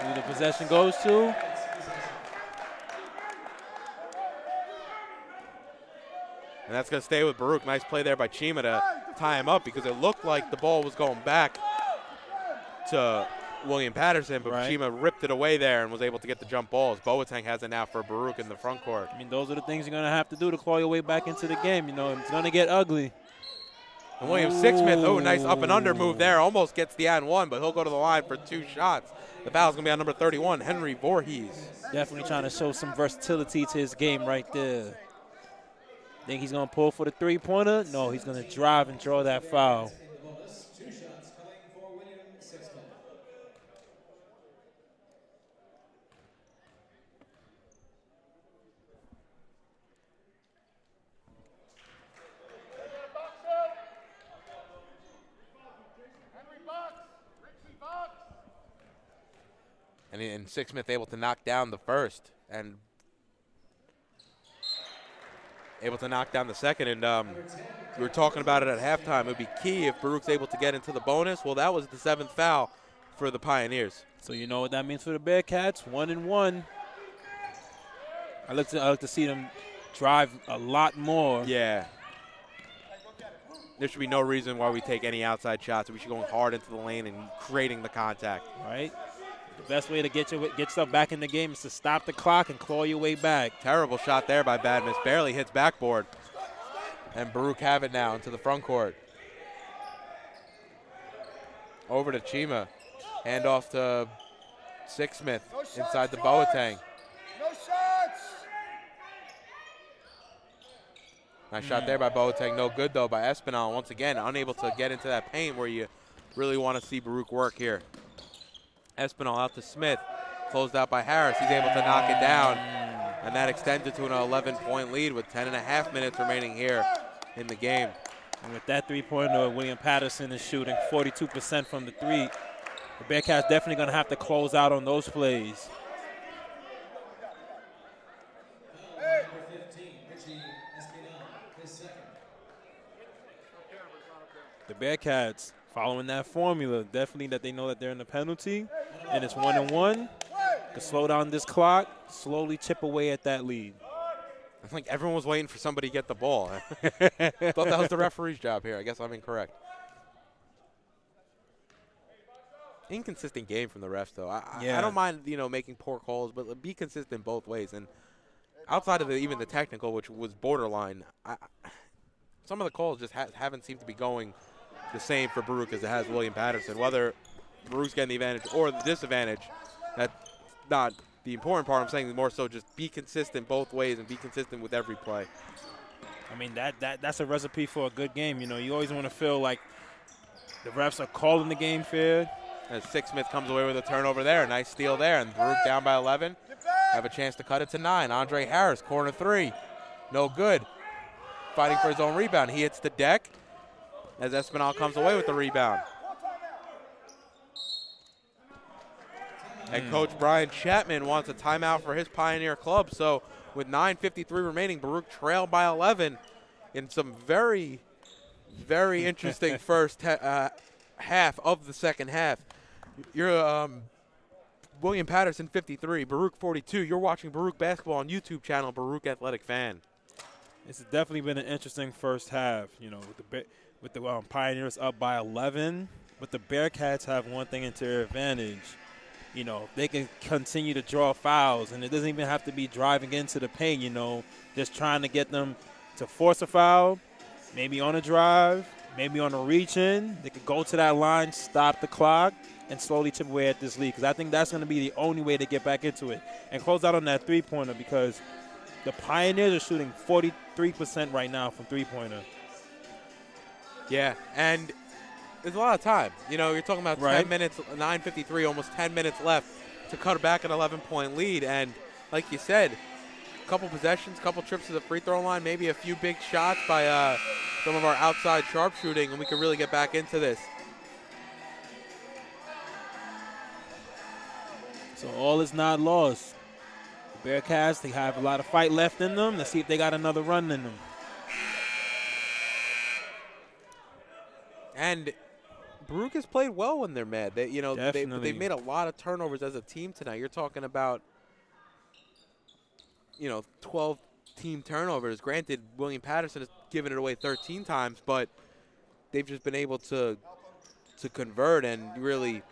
Who the possession goes to? And that's going to stay with Baruch. Nice play there by Chima to tie him up because it looked like the ball was going back to William Paterson, but Chima ripped it away there and was able to get the jump balls. Boateng has it now for Baruch in the front court. I mean, those are the things you're going to have to do to claw your way back into the game. You know, it's going to get ugly. And William Sixsmith, nice up and under move there. Almost gets the and one, but he'll go to the line for 2 shots. The foul's going to be on number 31, Henry Voorhees. Definitely trying to show some versatility to his game right there. Think he's going to pull for the three-pointer? No, he's going to drive and draw that foul. And Sixsmith able to knock down the first and able to knock down the second. And we were talking about it at halftime. It would be key if Baruch's able to get into the bonus. Well, that was the 7th foul for the Pioneers. So you know what that means for the Bearcats? 1-1. I look to see them drive a lot more. Yeah. There should be no reason why we take any outside shots. We should go hard into the lane and creating the contact. Right. The best way to get stuff back in the game is to stop the clock and claw your way back. Terrible shot there by Badmus. Barely hits backboard. And Baruch have it now into the front court. Over to Chima. Hand off to Sixsmith inside the Boateng. No shots. Nice shot there by Boateng. No good, though, by Espinal. Once again, unable to get into that paint where you really want to see Baruch work here. Espinal out to Smith. Closed out by Harris. He's able to knock it down. And that extends it to an 11-point lead with 10.5 minutes remaining here in the game. And with that three-pointer, William Paterson is shooting 42% from the three. The Bearcats definitely going to have to close out on those plays. The Bearcats following that formula, definitely that they know that they're in the penalty, and it's 1-1. To slow down this clock, slowly chip away at that lead. I think everyone was waiting for somebody to get the ball. Thought that was the referee's job here. I guess I'm incorrect. Inconsistent game from the refs, though. I don't mind, making poor calls, but be consistent both ways. And outside of even the technical, which was borderline, some of the calls just haven't seemed to be going the same for Baruch as it has William Paterson. Whether Baruch's getting the advantage or the disadvantage. That's not the important part. I'm saying more so just be consistent both ways and be consistent with every play. I mean, that's a recipe for a good game. You know, you always want to feel like the refs are calling the game fair. As Sixsmith comes away with a turnover there. Nice steal there. And Baruch down by 11. Have a chance to cut it to 9. Andre Harris, corner 3. No good. Fighting for his own rebound. He hits the deck as Espinal comes away with the rebound. Head coach Brian Chapman wants a timeout for his Pioneer club. So with 9:53 remaining, Baruch trailed by 11 in some very, very interesting first half of the second half. You're William Paterson 53, Baruch 42. You're watching Baruch basketball on YouTube channel Baruch Athletic Fan. It's definitely been an interesting first half. You know, with the Pioneers up by 11, but the Bearcats have one thing into their advantage. You know, they can continue to draw fouls, and it doesn't even have to be driving into the paint, you know, just trying to get them to force a foul, maybe on a drive, maybe on a reach-in. They could go to that line, stop the clock, and slowly chip away at this lead, because I think that's going to be the only way to get back into it and close out on that three-pointer, because the Pioneers are shooting 43% right now from three-pointer. Yeah, and there's a lot of time. You know, you're talking about 10 minutes, 9:53, almost 10 minutes left to cut back an 11-point lead. And like you said, a couple possessions, couple trips to the free throw line, maybe a few big shots by some of our outside sharpshooting, and we can really get back into this. So all is not lost. The Bearcats, they have a lot of fight left in them. Let's see if they got another run in them. And Baruch has played well when they're mad. They, you know, they've made a lot of turnovers as a team tonight. You're talking about, 12 team turnovers. Granted, William Paterson has given it away 13 times, but they've just been able to convert and really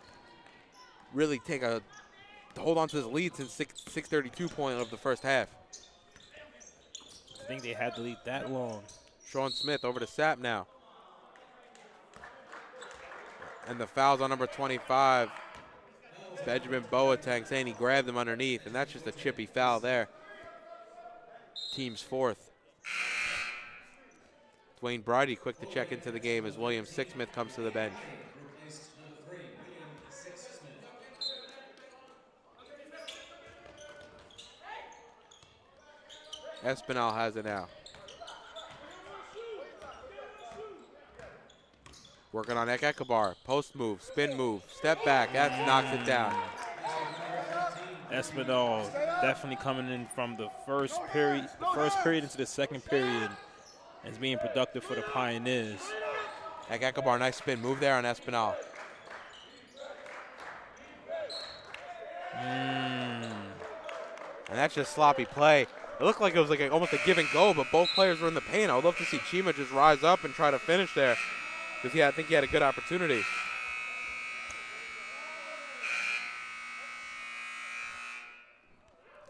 hold on to this lead since 6:32 point of the first half. I think they had the lead that long. Sean Smith over to Sapp now. And the foul's on number 25, Benjamin Boateng, saying he grabbed him underneath, and that's just a chippy foul there. Team's fourth. Dwayne Bridie quick to check into the game as William Sixsmith comes to the bench. Espinal has it now. Working on Ekabar. Post move, spin move, step back. That knocks it down. Espinal definitely coming in from the first period into the second period as being productive for the Pioneers. Ekabar, nice spin move there on Espinal. And that's just sloppy play. It looked like it was almost a give and go, but both players were in the paint. I would love to see Chima just rise up and try to finish there, because I think he had a good opportunity.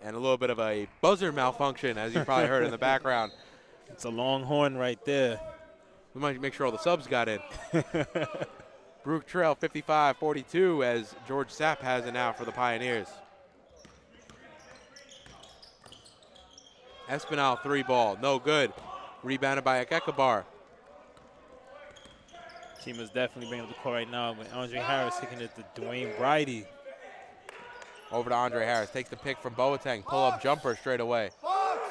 And a little bit of a buzzer malfunction, as you probably heard in the background. It's a long horn right there. We might make sure all the subs got in. Baruch trail 55-42 as George Sapp has it now for the Pioneers. Espinal three ball, no good. Rebounded by Ekabar. Team is definitely bringing up the court right now, but Andre Harris taking it to Dwayne Bridie. Over to Andre Harris, takes the pick from Boateng, pull-up jumper straight away.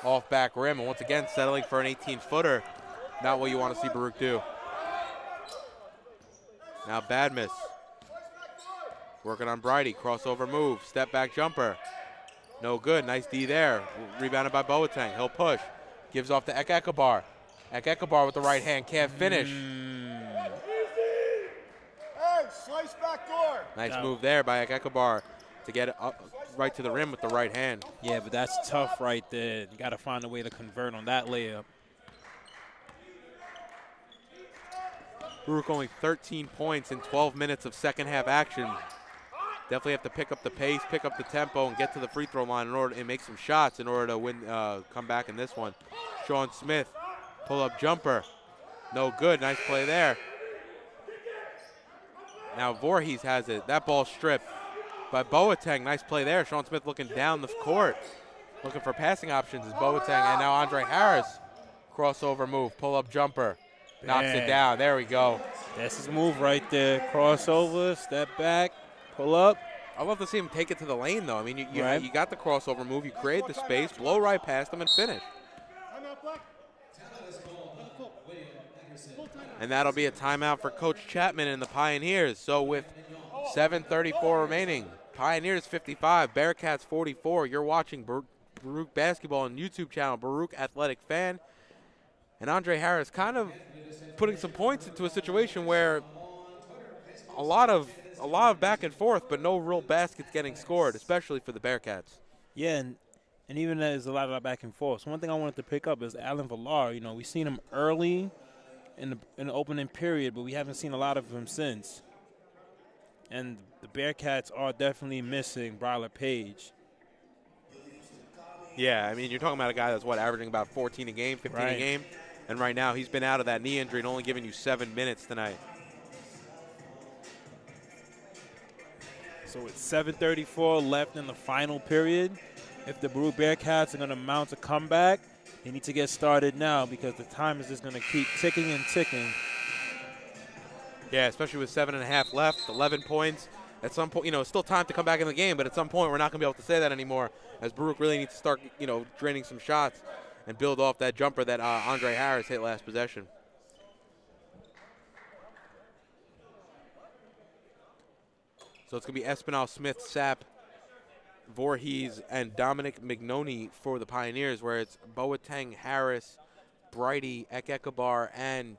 Off back rim, and once again settling for an 18-footer. Not what you want to see Baruch do. Now bad miss. Working on Bridie, crossover move, step back jumper. No good, nice D there. Rebounded by Boateng, he'll push. Gives off to Ekabar. Ekabar with the right hand, can't finish. Slice back door. Nice move there by Ekabar to get it up right to the rim with the right hand. Yeah, but that's tough right there. You got to find a way to convert on that layup. Baruch only 13 points in 12 minutes of second half action. Definitely have to pick up the pace, pick up the tempo, and get to the free throw line in order to make some shots in order to win, come back in this one. Sean Smith, pull-up jumper. No good, nice play there. Now Voorhees has it. That ball stripped by Boateng. Nice play there. Sean Smith looking down the court. Looking for passing options is Boateng. And now Andre Harris. Crossover move. Pull-up jumper. Knocks it down. There we go. That's his move right there. Crossover, step back, pull up. I'd love to see him take it to the lane, though. I mean, you Right. got the crossover move. You create the space, blow right past him, and finish. And that'll be a timeout for Coach Chapman and the Pioneers. So with 7:34 remaining, Pioneers 55, Bearcats 44. You're watching Baruch Basketball on YouTube channel, Baruch Athletic Fan. And Andre Harris kind of putting some points into a situation where a lot of back and forth, but no real baskets getting scored, especially for the Bearcats. Yeah, and even there's a lot of back and forth. So one thing I wanted to pick up is Alan Villar. You know, we've seen him early in the opening period, but we haven't seen a lot of him since. And the Bearcats are definitely missing Bryler Page. Yeah, I mean, you're talking about a guy that's, averaging about 14 a game, 15 a game. And right now he's been out of that knee injury and only giving you 7 minutes tonight. So with 7:34 left in the final period, if the Baruch Bearcats are going to mount a comeback, they need to get started now because the time is just going to keep ticking and ticking. Yeah, especially with 7.5 left, 11 points. At some point, it's still time to come back in the game, but at some point we're not going to be able to say that anymore as Baruch really needs to start, draining some shots and build off that jumper that Andre Harris hit last possession. So it's going to be Espinal, Smith, Sapp, Voorhees, and Dominic Mignoni for the Pioneers, where it's Boateng, Harris, Brighty, Ekekabar, and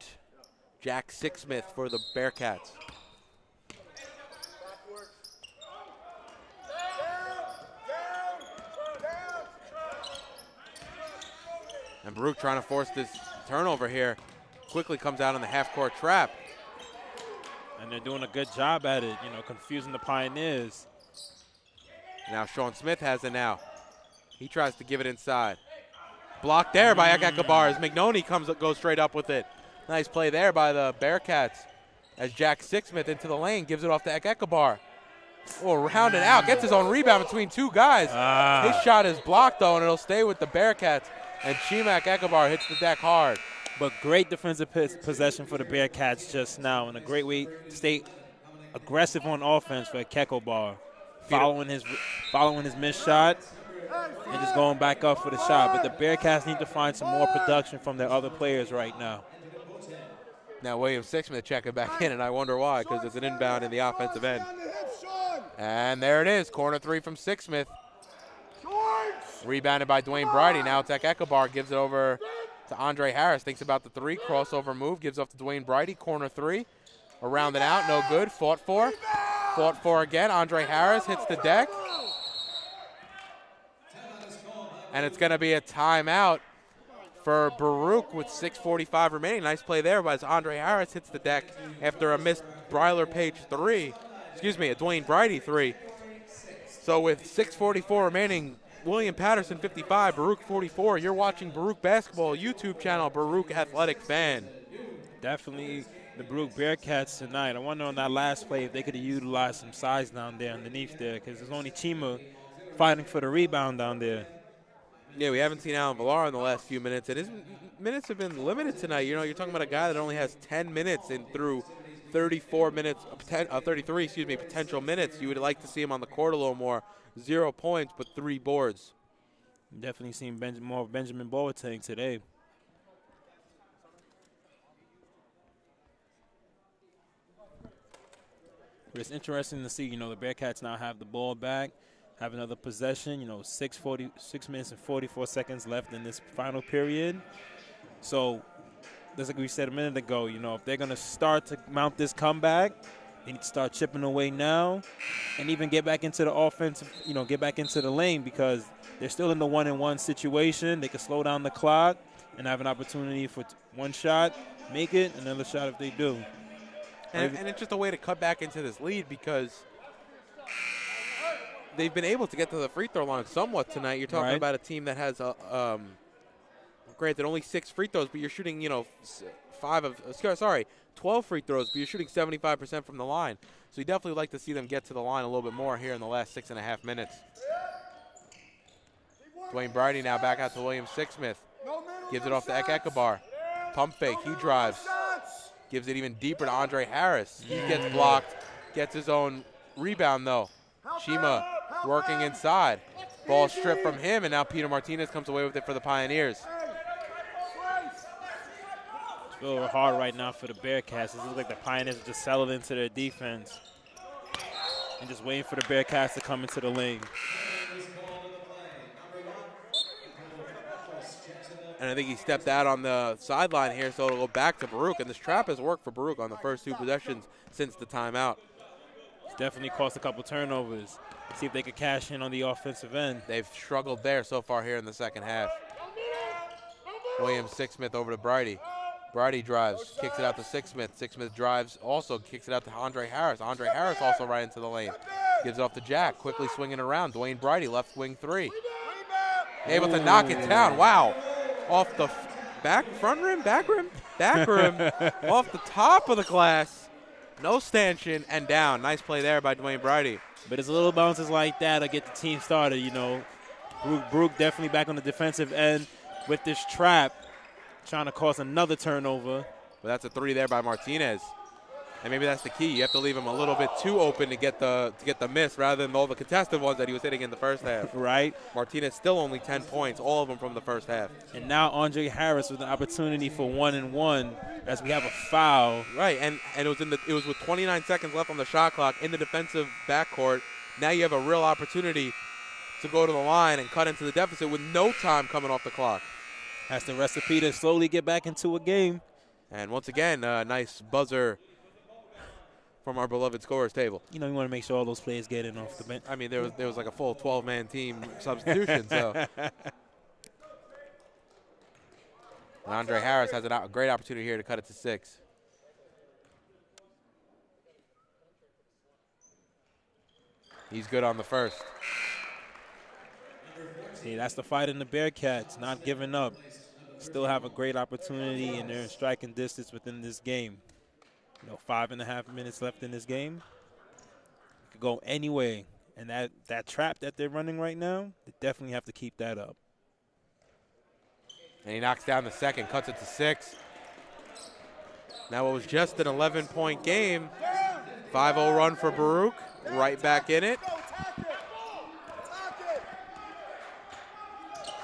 Jack Sixsmith for the Bearcats. And Baruch trying to force this turnover here. Quickly comes out in the half-court trap. And they're doing a good job at it, confusing the Pioneers. Now Sean Smith has it now. He tries to give it inside. Blocked there by Ekekabar as Mignoni goes straight up with it. Nice play there by the Bearcats as Jack Sixsmith into the lane, gives it off to Ekekabar. Oh, rounded out, gets his own rebound between two guys. His shot is blocked, though, and it'll stay with the Bearcats. And Chimak Ekekabar hits the deck hard. But great defensive possession for the Bearcats just now, and a great way to stay aggressive on offense for Ekekabar. Following his missed shot and just going back up for the shot. But the Bearcats need to find some more production from their other players right now. Now William Sixsmith checking back in, and I wonder why, because it's an inbound in the offensive end. And there it is, corner three from Sixsmith. Rebounded by Dwayne Brighty. Now it's Ekekabar, gives it over to Andre Harris. Thinks about the three, crossover move, gives off to Dwayne Brighty, corner three. Around and out, no good, fought for again. Andre Harris hits the deck. And it's going to be a timeout for Baruch with 6:45 remaining. Nice play there by Andre Harris hits the deck after a missed Bryler Page three. Excuse me, a Dwayne Brighty three. So with 6:44 remaining, William Paterson 55, Baruch 44. You're watching Baruch Basketball YouTube channel, Baruch Athletic Fan. Definitely the Baruch Bearcats tonight. I wonder on that last play if they could have utilized some size down there underneath there, because there's only Chima fighting for the rebound down there. Yeah, we haven't seen Alan Villar in the last few minutes, and his minutes have been limited tonight. You're talking about a guy that only has 10 minutes and through 33 potential minutes. You would like to see him on the court a little more. 0 points, but 3 boards. Definitely seen more of Benjamin Boateng today. But it's interesting to see, the Bearcats now have the ball back, have another possession, 6 minutes and 44 seconds left in this final period. So, just like we said a minute ago, if they're going to start to mount this comeback, they need to start chipping away now and even get back into the offensive, get back into the lane, because they're still in the 1-and-1 situation. They can slow down the clock and have an opportunity for one shot, make it, another shot if they do. And it's just a way to cut back into this lead, because they've been able to get to the free throw line somewhat tonight. You're talking about a team that has a granted, only 6 free throws, but you're shooting, 12 free throws, but you're shooting 75% from the line. So you definitely like to see them get to the line a little bit more here in the last 6.5 minutes. Dwayne Bridey now back out to William Sixsmith. Gives it off to Ekabar. Pump fake, he drives. Gives it even deeper to Andre Harris. He gets blocked, gets his own rebound though. Shima working inside. Ball stripped from him, and now Peter Martinez comes away with it for the Pioneers. It's a little hard right now for the Bearcats. It looks like the Pioneers are just settled into their defense and just waiting for the Bearcats to come into the lane. And I think he stepped out on the sideline here, so it'll go back to Baruch. And this trap has worked for Baruch on the first 2 possessions since the timeout. It's definitely cost a couple turnovers. See if they could cash in on the offensive end. They've struggled there so far here in the second half. William Sixsmith over to Bridey. Bridey drives, kicks it out to Sixsmith. Sixsmith drives, also kicks it out to Andre Harris. Andre Harris also right into the lane. Gives it off to Jack, quickly swinging around. Dwayne Bridey, left wing 3. Able to knock it down. Wow. Off the back rim, off the top of the glass. No stanchion and down. Nice play there by Dwayne Bridey. But it's little bounces like that to get the team started, Baruch definitely back on the defensive end with this trap, trying to cause another turnover. But that's a 3 there by Martinez. And maybe that's the key. You have to leave him a little bit too open to get the miss rather than all the contested ones that he was hitting in the first half. Right. Martinez still only 10 points, all of them from the first half. And now Andre Harris with an opportunity for 1-and-1 as we have a foul. Right, and it was with 29 seconds left on the shot clock in the defensive backcourt. Now you have a real opportunity to go to the line and cut into the deficit with no time coming off the clock. That's the recipe to slowly get back into a game. And once again, a nice buzzer from our beloved scorers table. You want to make sure all those players get in off the bench. I mean, there was like a full 12-man team substitution. So, and Andre Harris has a great opportunity here to cut it to 6. He's good on the first. See, that's the fight in the Bearcats, not giving up. Still have a great opportunity, and they're in striking distance within this game. 5.5 minutes left in this game. It could go any way. And that trap that they're running right now, they definitely have to keep that up. And he knocks down the second, cuts it to 6. Now it was just an 11-point game. 5-0 run for Baruch. Right back in it.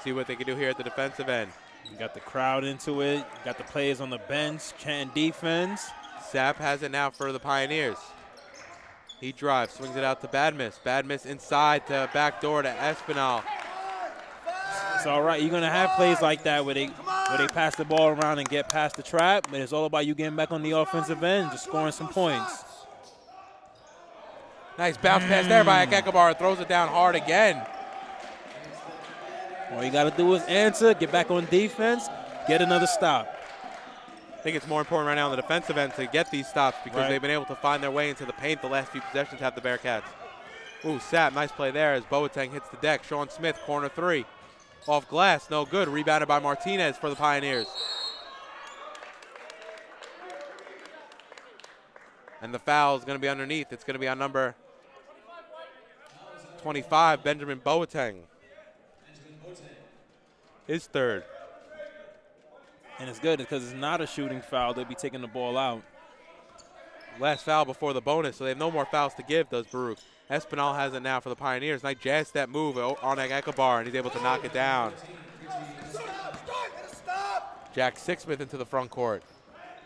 See what they can do here at the defensive end. You got the crowd into it. You got the players on the bench chanting defense. Sapp has it now for the Pioneers. He drives, swings it out to Badmiss. Badmiss inside to backdoor to Espinal. It's all right. You're going to have plays like that where they pass the ball around and get past the trap, but it's all about you getting back on the offensive end, just scoring some points. Nice bounce pass there by Ekabar. Throws it down hard again. All you got to do is answer, get back on defense, get another stop. I think it's more important right now on the defensive end to get these stops because they've been able to find their way into the paint the last few possessions have the Bearcats. Ooh, Sapp, nice play there as Boateng hits the deck. Sean Smith, corner 3. Off glass, no good. Rebounded by Martinez for the Pioneers. And the foul is going to be underneath. It's going to be on number 25, Benjamin Boateng. His third. And it's good because it's not a shooting foul. They'll be taking the ball out. Last foul before the bonus, so they have no more fouls to give, does Baruch. Espinal has it now for the Pioneers. Nice jazz step move on Ekabar, and he's able to knock it down. Jack Sixsmith into the front court.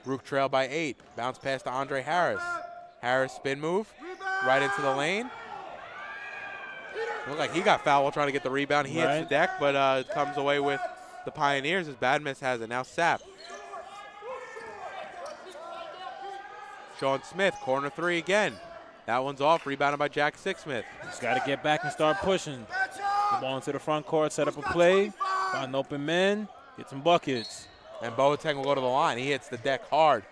Baruch trailed by 8. Bounce pass to Andre Harris. Harris spin move, right into the lane. Looked like he got fouled while trying to get the rebound. He hits the deck, but comes away with the Pioneers as Badmiss has it. Now Sapp. Sean Smith, corner 3 again. That one's off, rebounded by Jack Sixsmith. Just got to get back and start pushing. The ball into the front court, set up a play, find an open man, get some buckets. And Boateng will go to the line. He hits the deck hard,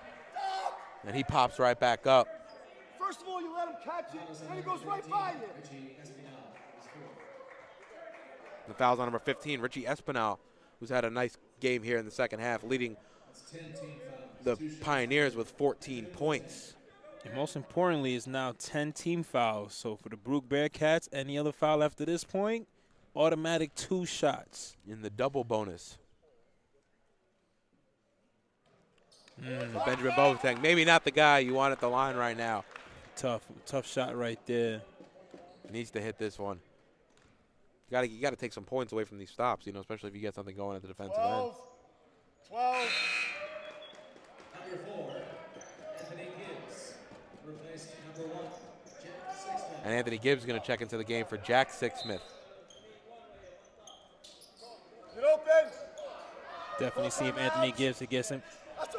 and he pops right back up. First of all, you let him catch it, and he goes right by you. The foul's on number 15, Richie Espinal, who's had a nice game here in the second half, leading the Pioneers with 14 points. And most importantly, it's now 10 team fouls. So for the Baruch Bearcats, any other foul after this point, automatic 2 shots. In the double bonus. Benjamin Boateng, maybe not the guy you want at the line right now. Tough shot right there. Needs to hit this one. You got to take some points away from these stops, you know, especially if you get something going at the defensive end. 12. Number 4, Anthony Gibbs, replaced number 1, Jack Sixsmith. And Anthony Gibbs is going to check into the game for Jack Sixsmith. Get open. Definitely see if Anthony Gibbs to get him.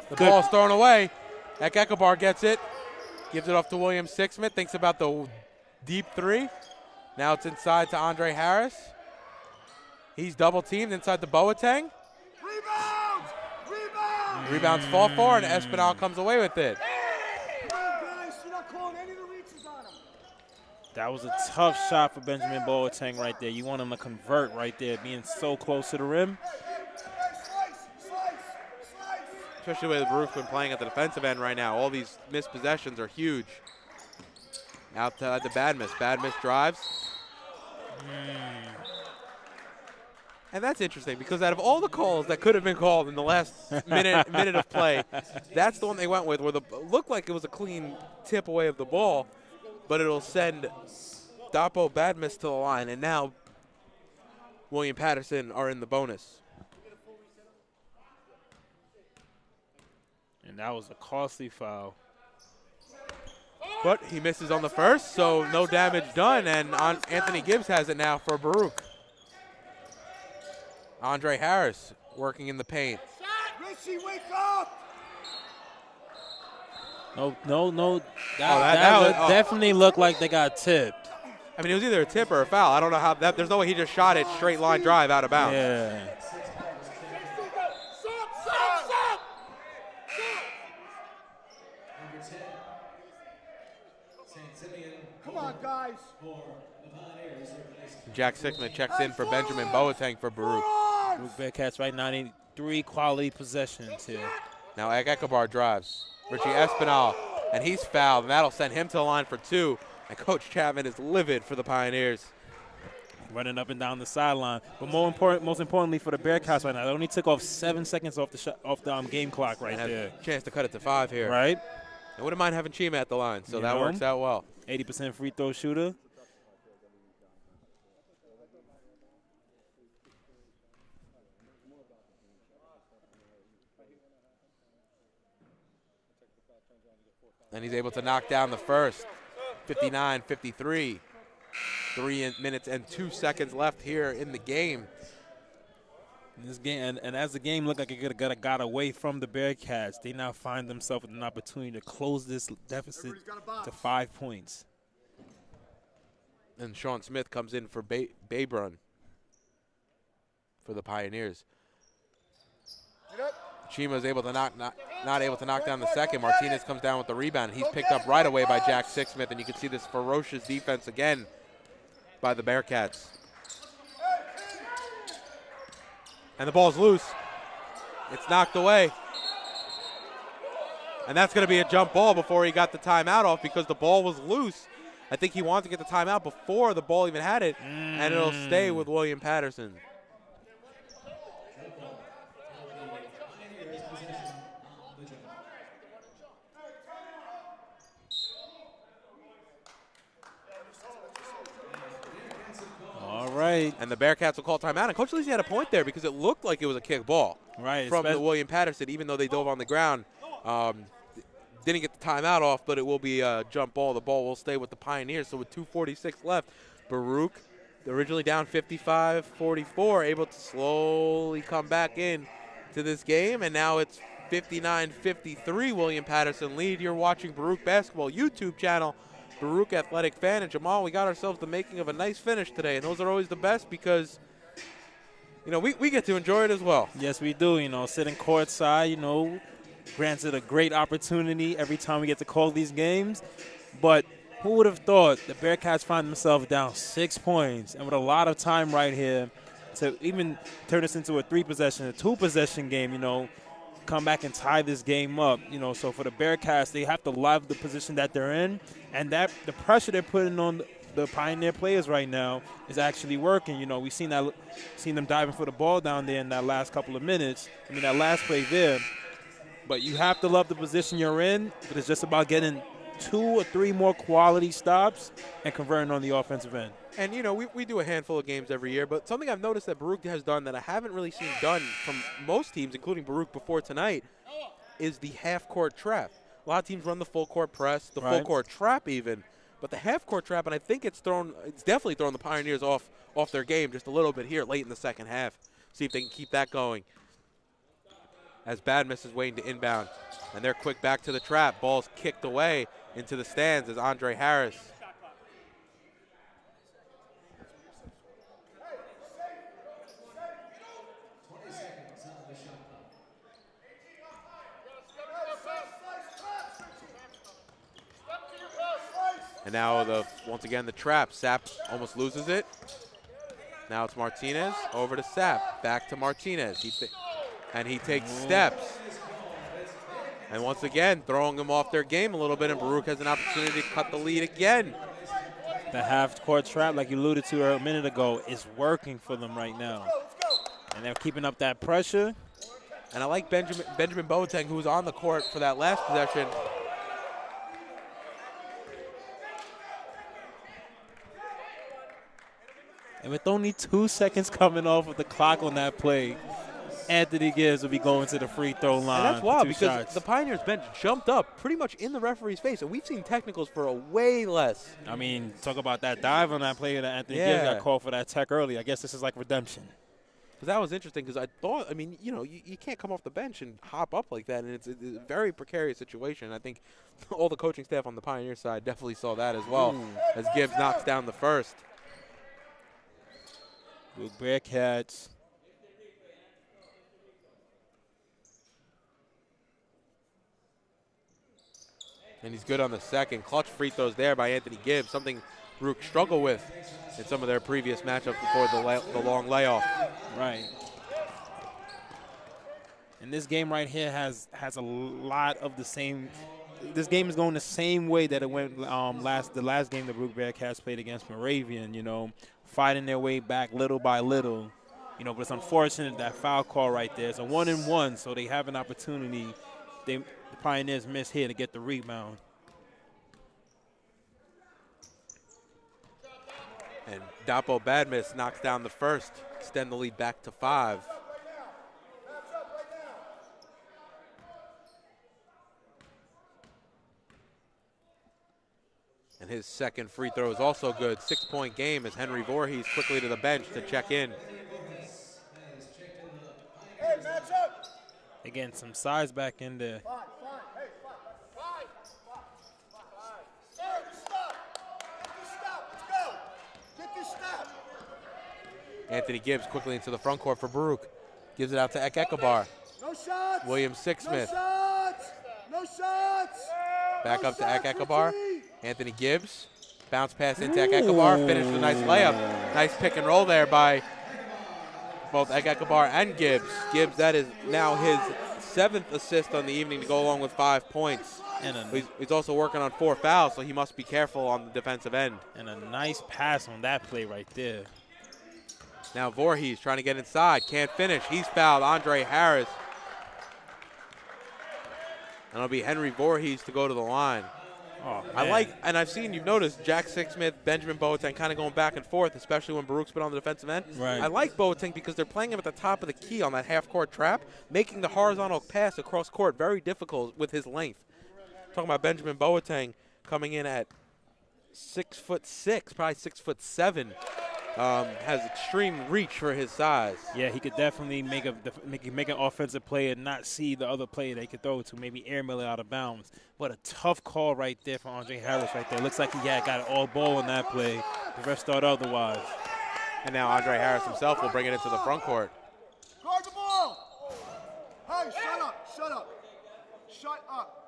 The ball's thrown away. Ekabar gets it. Gives it off to William Sixsmith. Thinks about the deep 3. Now it's inside to Andre Harris. He's double teamed inside the Boateng. Rebounds! Rebounds! Rebounds fall for, and Espinal comes away with it. That was a tough shot for Benjamin Boateng right there. You want him to convert right there, being so close to the rim. Especially the way the Baruch's been playing at the defensive end right now. All these missed possessions are huge. Out to Badmus. Badmus drives. And that's interesting because out of all the calls that could have been called in the last minute of play, that's the one they went with where looked like it was a clean tip away of the ball, but it'll send Dapo Badmus to the line. And now William Paterson are in the bonus. And that was a costly foul. But he misses on the first, so no damage done, and Anthony Gibbs has it now for Baruch. Andre Harris working in the paint. Richie, wake up! No. That definitely looked like they got tipped. I mean, it was either a tip or a foul. I don't know how that. There's no way he just shot it straight line drive out of bounds. Yeah. Come on, guys. Jack Sixsmith checks in for Benjamin Boateng for Baruch. Baruch Bearcats right now need 3 quality possessions here. Now Ekabar drives. Richie Espinal, and he's fouled, and that'll send him to the line for 2. And Coach Chapman is livid for the Pioneers. Running up and down the sideline. But most importantly for the Bearcats right now, they only took off 7 seconds off the game clock right there. Chance to cut it to 5 here. Right. I wouldn't mind having Chima at the line, so that works out well. 80% free throw shooter. And he's able to knock down the first. 59-53. 3 minutes and 2 seconds left here in the game. This game, and as the game looked like it could have got away from the Bearcats, they now find themselves with an opportunity to close this deficit to 5 points. And Sean Smith comes in for Babrun for the Pioneers. Chima is able to not able to knock down the second. Martinez comes down with the rebound. He's picked up right away by Jack Sixsmith, and you can see this ferocious defense again by the Bearcats. And the ball's loose. It's knocked away. And that's going to be a jump ball before he got the timeout off because the ball was loose. I think he wanted to get the timeout before the ball even had it, and it'll stay with William Paterson. All right. And the Bearcats will call timeout. And Coach Lisi had a point there because it looked like it was a kick ball from the William Paterson, even though they dove on the ground. Didn't get the timeout off, but it will be a jump ball. The ball will stay with the Pioneers. So with 2:46 left, Baruch, originally down 55-44, able to slowly come back in to this game. And now it's 59-53, William Paterson lead. You're watching Baruch Basketball YouTube channel. Baruch Athletic fan. And Jamal, we got ourselves the making of a nice finish today, and those are always the best because, you know, we get to enjoy it as well. Yes, we do. You know, sitting courtside, you know, granted a great opportunity every time we get to call these games. But who would have thought the Bearcats find themselves down 6 points, and with a lot of time right here, to even turn this into a 3-possession, a 2-possession game, you know, come back and tie this game up, you know. So for the Bearcats, they have to love the position that they're in, and that the pressure they're putting on the Pioneer players right now is actually working. You know, we've seen them diving for the ball down there in that last couple of minutes. I mean, that last play there. But you have to love the position you're in, but it's just about getting 2 or 3 more quality stops and converting on the offensive end. And, you know, we do a handful of games every year, but something I've noticed that Baruch has done that I haven't really seen done from most teams, including Baruch before tonight, is the half-court trap. A lot of teams run the full-court press, the full-court trap even, but the half-court trap, and I think it's definitely thrown the Pioneers off their game just a little bit here late in the second half. See if they can keep that going. As Badmiss is waiting to inbound, and they're quick back to the trap. Ball's kicked away into the stands as Andre Harris. And now once again the trap. Sapp almost loses it. Now it's Martinez over to Sapp. Back to Martinez. He takes steps. And once again, throwing them off their game a little bit, and Baruch has an opportunity to cut the lead again. The half-court trap, like you alluded to a minute ago, is working for them right now. And they're keeping up that pressure. And I like Benjamin Boateng, who was on the court for that last possession. And with only 2 seconds coming off of the clock on that play, Anthony Gibbs will be going to the free throw line. And that's wild because shots. the Pioneers bench jumped up pretty much in the referee's face, and we've seen technicals for a way less. I mean, talk about that dive on that play that Anthony Gibbs got called for that tech early. I guess this is like redemption. Because that was interesting because I thought, I mean, you know, you can't come off the bench and hop up like that, and it's a very precarious situation. I think all the coaching staff on the Pioneer side definitely saw that as well, as Gibbs knocks down the first. Big Bearcats. And he's good on the second. Clutch free throws there by Anthony Gibbs, something Baruch struggled with in some of their previous matchups before the long layoff. Right. And this game right here has a lot of the same. This game is going the same way that it went the last game the Baruch Bearcats played against Moravian. You know, fighting their way back little by little. You know, but it's unfortunate that foul call right there. It's a 1-and-1, so they have an opportunity. The Pioneers miss here to get the rebound. And Dapo Badmiss knocks down the first, extend the lead back to 5. And his second free throw is also good. 6-point game as Henry Voorhees quickly to the bench to check in. Again, some size back in there. Anthony Gibbs quickly into the front court for Baruch. Gives it out to Ekabar. No shots. William Sixsmith. No shots. No shots. Back up to Ekabar. Anthony Gibbs. Bounce pass into Ekabar. Finish with a nice layup. Nice pick and roll there by both Ekabar and Gibbs. Gibbs, that is now his 7th assist on the evening to go along with 5 points. And he's also working on 4 fouls, so he must be careful on the defensive end. And a nice pass on that play right there. Now Voorhees trying to get inside. Can't finish. He's fouled. Andre Harris. And it'll be Henry Voorhees to go to the line. Oh, I've seen, you've noticed, Jack Sixsmith, Benjamin Boateng kind of going back and forth, especially when Baruch's been on the defensive end. Right. I like Boateng because they're playing him at the top of the key on that half-court trap, making the horizontal pass across court very difficult with his length. Talking about Benjamin Boateng coming in at 6'6", probably 6'7". Has extreme reach for his size. Yeah, he could definitely make an offensive play and not see the other player they could throw to, maybe airmail it out of bounds. What a tough call right there for Andre Harris right there. Looks like he got it all ball in that play. The rest thought otherwise. And now Andre Harris himself will bring it into the front court. Guard the ball. Hey, shut up. Shut up. Shut up.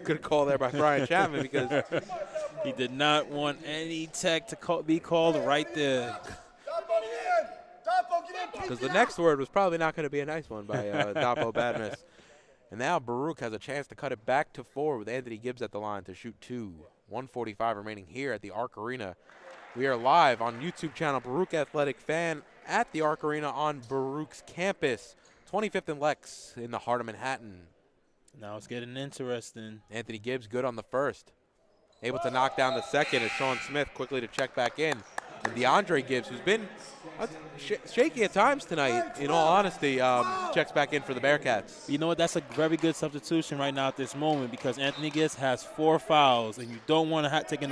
Good call there by Brian Chapman because He did not want any tech to be called right there. Because the next word was probably not going to be a nice one by Dapo Badness. And now Baruch has a chance to cut it back to 4 with Anthony Gibbs at the line to shoot 2. 1:45 remaining here at the Arc Arena. We are live on YouTube channel Baruch Athletic Fan at the Arc Arena on Baruch's campus, 25th and Lex in the heart of Manhattan. Now it's getting interesting. Anthony Gibbs good on the first. Able to knock down the second as Sean Smith quickly to check back in. And DeAndre Gibbs, who's been shaky at times tonight, in all honesty, checks back in for the Bearcats. You know what? That's a very good substitution right now at this moment because Anthony Gibbs has 4 fouls, and you don't want to take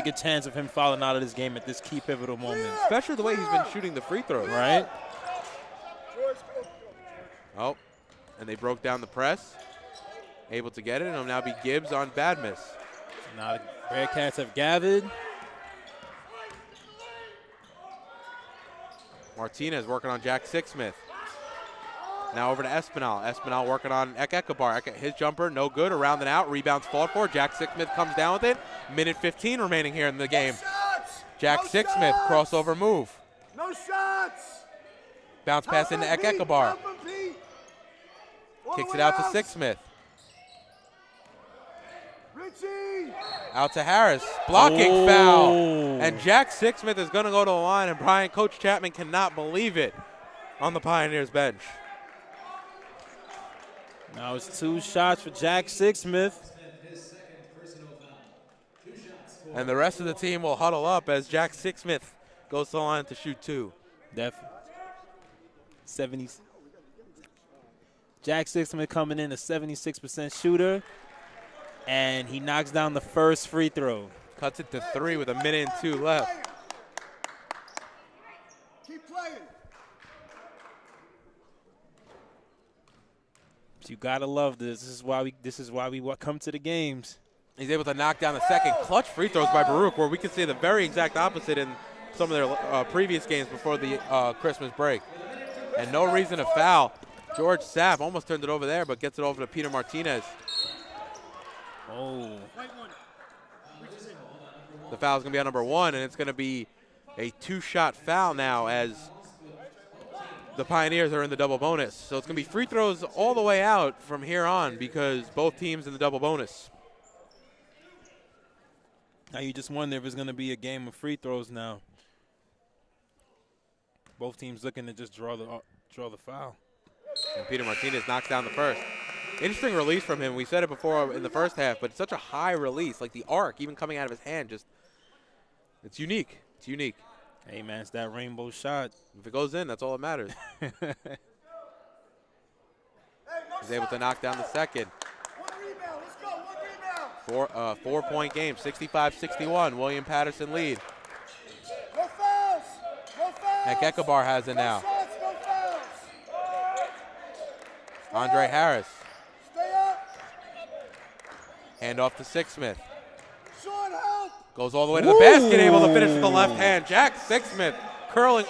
a chance of him fouling out of this game at this key pivotal moment. Especially the way he's been shooting the free throws. Right? Oh, and they broke down the press. Able to get it, and it'll now be Gibbs on Badmus. Now the Bearcats have gathered. Martinez working on Jack Sixsmith. Now over to Espinal. Espinal working on Ekabar. His jumper, no good. Around and out. Rebounds fought for. Jack Sixsmith comes down with it. Minute 15 remaining here in the game. Jack Sixsmith, crossover move. No shots. Bounce pass into Ekabar. Kicks it out to Sixsmith. Out to Harris. Blocking foul. And Jack Sixsmith is going to go to the line, and Coach Chapman cannot believe it on the Pioneers bench. Now it's 2 shots for Jack Sixsmith. And the rest of the team will huddle up as Jack Sixsmith goes to the line to shoot 2. Definitely. 70s. Jack Sixsmith coming in a 76% shooter. And he knocks down the first free throw. Cuts it to 3 with 1:02 left. Keep playing. You gotta love this. This is why we come to the games. He's able to knock down the second. Clutch free throws by Baruch, where we can see the very exact opposite in some of their previous games before the Christmas break. And no reason to foul. George Sapp almost turned it over there, but gets it over to Peter Martinez. Oh. The foul's going to be on number 1, and it's going to be a 2-shot foul now as the Pioneers are in the double bonus. So it's going to be free throws all the way out from here on because both teams in the double bonus. Now you just wonder if it's going to be a game of free throws now. Both teams looking to just draw the foul. And Peter Martinez knocks down the first. Interesting release from him. We said it before in the first half, but it's such a high release. Like the arc, even coming out of his hand, it's unique. It's unique. Hey, man, it's that rainbow shot. If it goes in, that's all that matters. He's able to knock down the second. 1 rebound. Let's go. 1 rebound. 4-point game, 65-61. William Paterson lead. No fouls. No fouls. And Ekabar has it now. No shots, no fouls. Andre Harris. Stay up. Hand off to Sixsmith. Sean, help. Goes all the way to the basket, able to finish with the left hand. Jack Sixsmith curling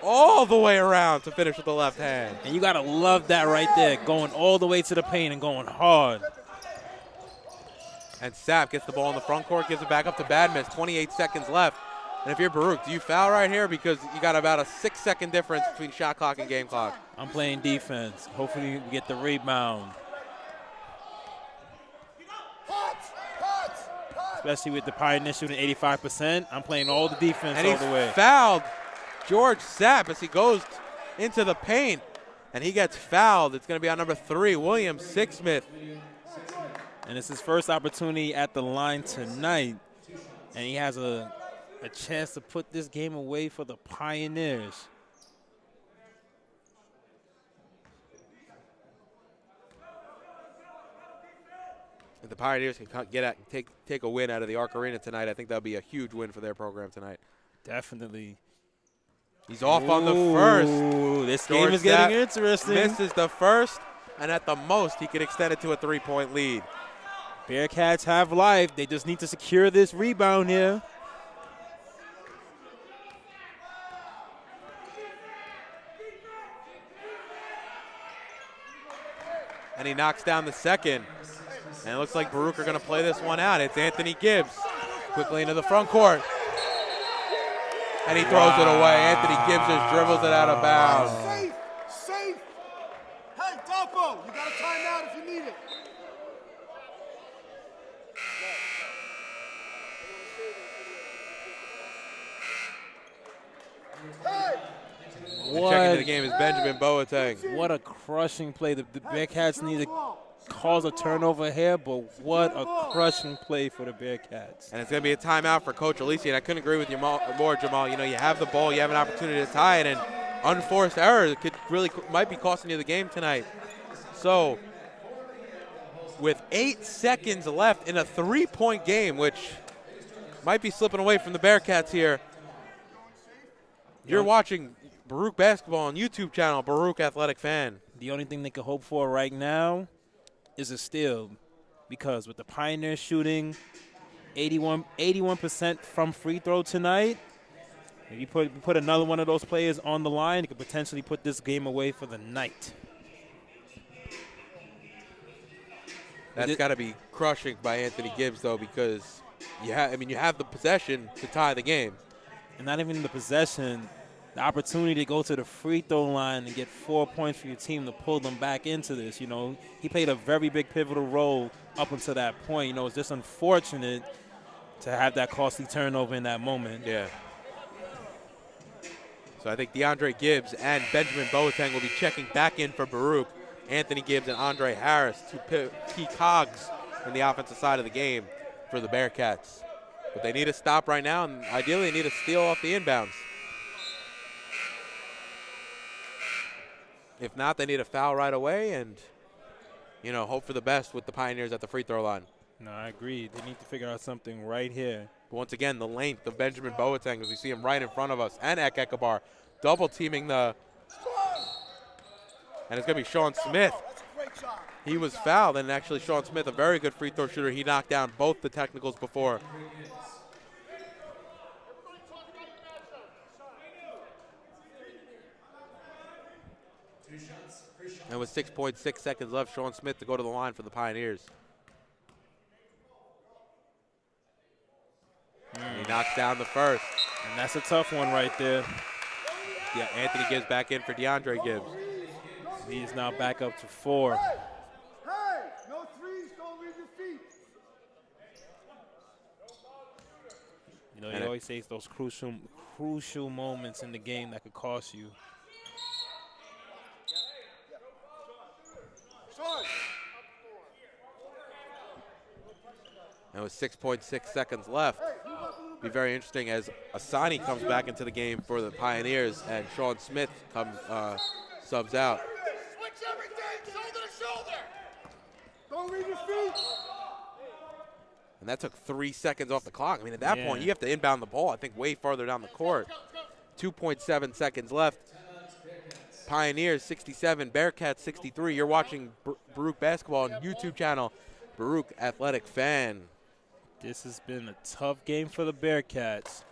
all the way around to finish with the left hand. And you got to love that right there, going all the way to the paint and going hard. And Sapp gets the ball in the front court, gives it back up to Badmus. 28 seconds left. And if you're Baruch, do you foul right here? Because you got about a 6-second difference between shot clock and game clock. I'm playing defense. Hopefully we get the rebound. Especially with the Pioneers shooting 85%. I'm playing all the defense and all the way. Fouled George Sapp as he goes into the paint. And he gets fouled. It's going to be on number 3, William Sixsmith. And it's his first opportunity at the line tonight. And he has a chance to put this game away for the Pioneers. If the Pioneers can take a win out of the Arc Arena tonight, I think that would be a huge win for their program tonight. Definitely. He's off on the first. This game is getting interesting. Misses the first, and at the most, he could extend it to a 3-point lead. Bearcats have life. They just need to secure this rebound here. And he knocks down the second. And it looks like Baruch are going to play this one out. It's Anthony Gibbs. Quickly into the front court. And he throws it away. Anthony Gibbs just dribbles it out of bounds. Safe! Safe! Hey, Topo, you got a timeout if you need it. Checking into the game is Benjamin Boateng. What a crushing play. The Bearcats need to cause a turnover here, but what a crushing play for the Bearcats. And it's going to be a timeout for Coach Alisi, and I couldn't agree with you more, Jamal. You know, you have the ball, you have an opportunity to tie it, and unforced error might be costing you the game tonight. So, with 8 seconds left in a 3-point game, which might be slipping away from the Bearcats here, you're watching Baruch basketball on YouTube channel, Baruch Athletic Fan. The only thing they can hope for right now is a steal, because with the Pioneers shooting 81% from free throw tonight, if you put another one of those players on the line, it could potentially put this game away for the night. That's got to be crushing by Anthony Gibbs, though, because you have the possession to tie the game. And not even the possession, the opportunity to go to the free throw line and get 4 points for your team to pull them back into this. You know, he played a very big pivotal role up until that point. You know, it's just unfortunate to have that costly turnover in that moment. Yeah. So I think DeAndre Gibbs and Benjamin Boateng will be checking back in for Baruch. Anthony Gibbs and Andre Harris, two key cogs in the offensive side of the game for the Bearcats. But they need a stop right now, and ideally they need a steal off the inbounds. If not, they need a foul right away and, you know, hope for the best with the Pioneers at the free throw line. No, I agree. They need to figure out something right here. But once again, the length of Benjamin Boateng, as we see him right in front of us, and Ekabar double teaming the. And it's going to be Sean Smith. He was fouled, and actually Sean Smith, a very good free throw shooter. He knocked down both the technicals before. And with 6.6 seconds left, Sean Smith to go to the line for the Pioneers. He knocks down the first. And that's a tough one right there. Yeah, Anthony Gibbs back in for DeAndre Gibbs. He's now back up to 4. Hey, no threes, don't leave your feet. You know, you always say it's those crucial moments in the game that could cost you. And with 6.6 seconds left, be very interesting as Asani comes back into the game for the Pioneers and Sean Smith comes subs out. Switch everything, shoulder to shoulder. Don't leave your feet. And that took 3 seconds off the clock. I mean, at that point, you have to inbound the ball, I think, way farther down the court. 2.7 seconds left. Pioneers 67, Bearcats 63. You're watching Baruch basketball on YouTube channel, Baruch Athletic Fan. This has been a tough game for the Bearcats.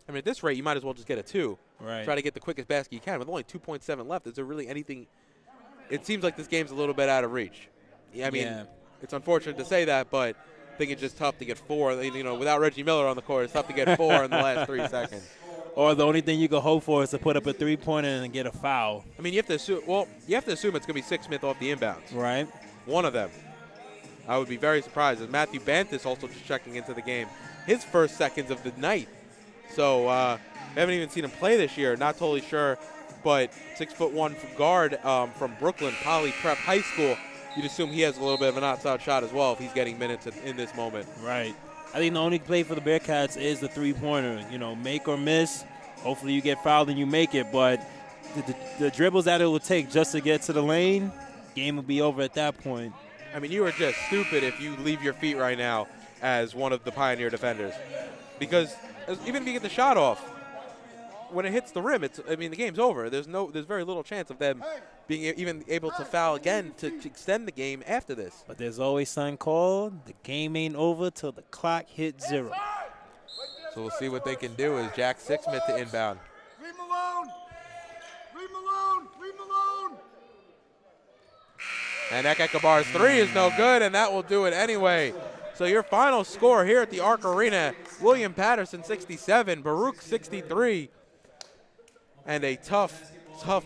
I mean, at this rate, you might as well just get a 2. Right. Try to get the quickest basket you can. With only 2.7 left, is there really anything? It seems like this game's a little bit out of reach. I mean, it's unfortunate to say that, but I think it's just tough to get 4. You know, without Reggie Miller on the court, it's tough to get 4 in the last 3 seconds. Or the only thing you can hope for is to put up a 3-pointer and get a foul. I mean, you have to assume. Well, you have to assume it's going to be Six Smith off the inbounds. Right. One of them. I would be very surprised. As Matthew Bantis also just checking into the game, his first seconds of the night. So I haven't even seen him play this year. Not totally sure, but 6'1" guard from Brooklyn Poly Prep High School. You'd assume he has a little bit of an outside shot as well if he's getting minutes in this moment. Right. I think the only play for the Bearcats is the 3-pointer. You know, make or miss. Hopefully you get fouled and you make it, but the dribbles that it will take just to get to the lane, game will be over at that point. I mean, you are just stupid if you leave your feet right now as one of the Pioneer defenders. Because even if you get the shot off, when it hits the rim, the game's over. There's very little chance of them being even able to foul again to extend the game after this. But there's always something called, the game ain't over till the clock hits 0. So we'll see what they can do as Jack Sixsmith to inbound. Leave him alone. Leave him alone. Leave him alone. And Ekabar's 3 is no good, and that will do it anyway. So your final score here at the Arc Arena, William Paterson 67, Baruch 63. And a tough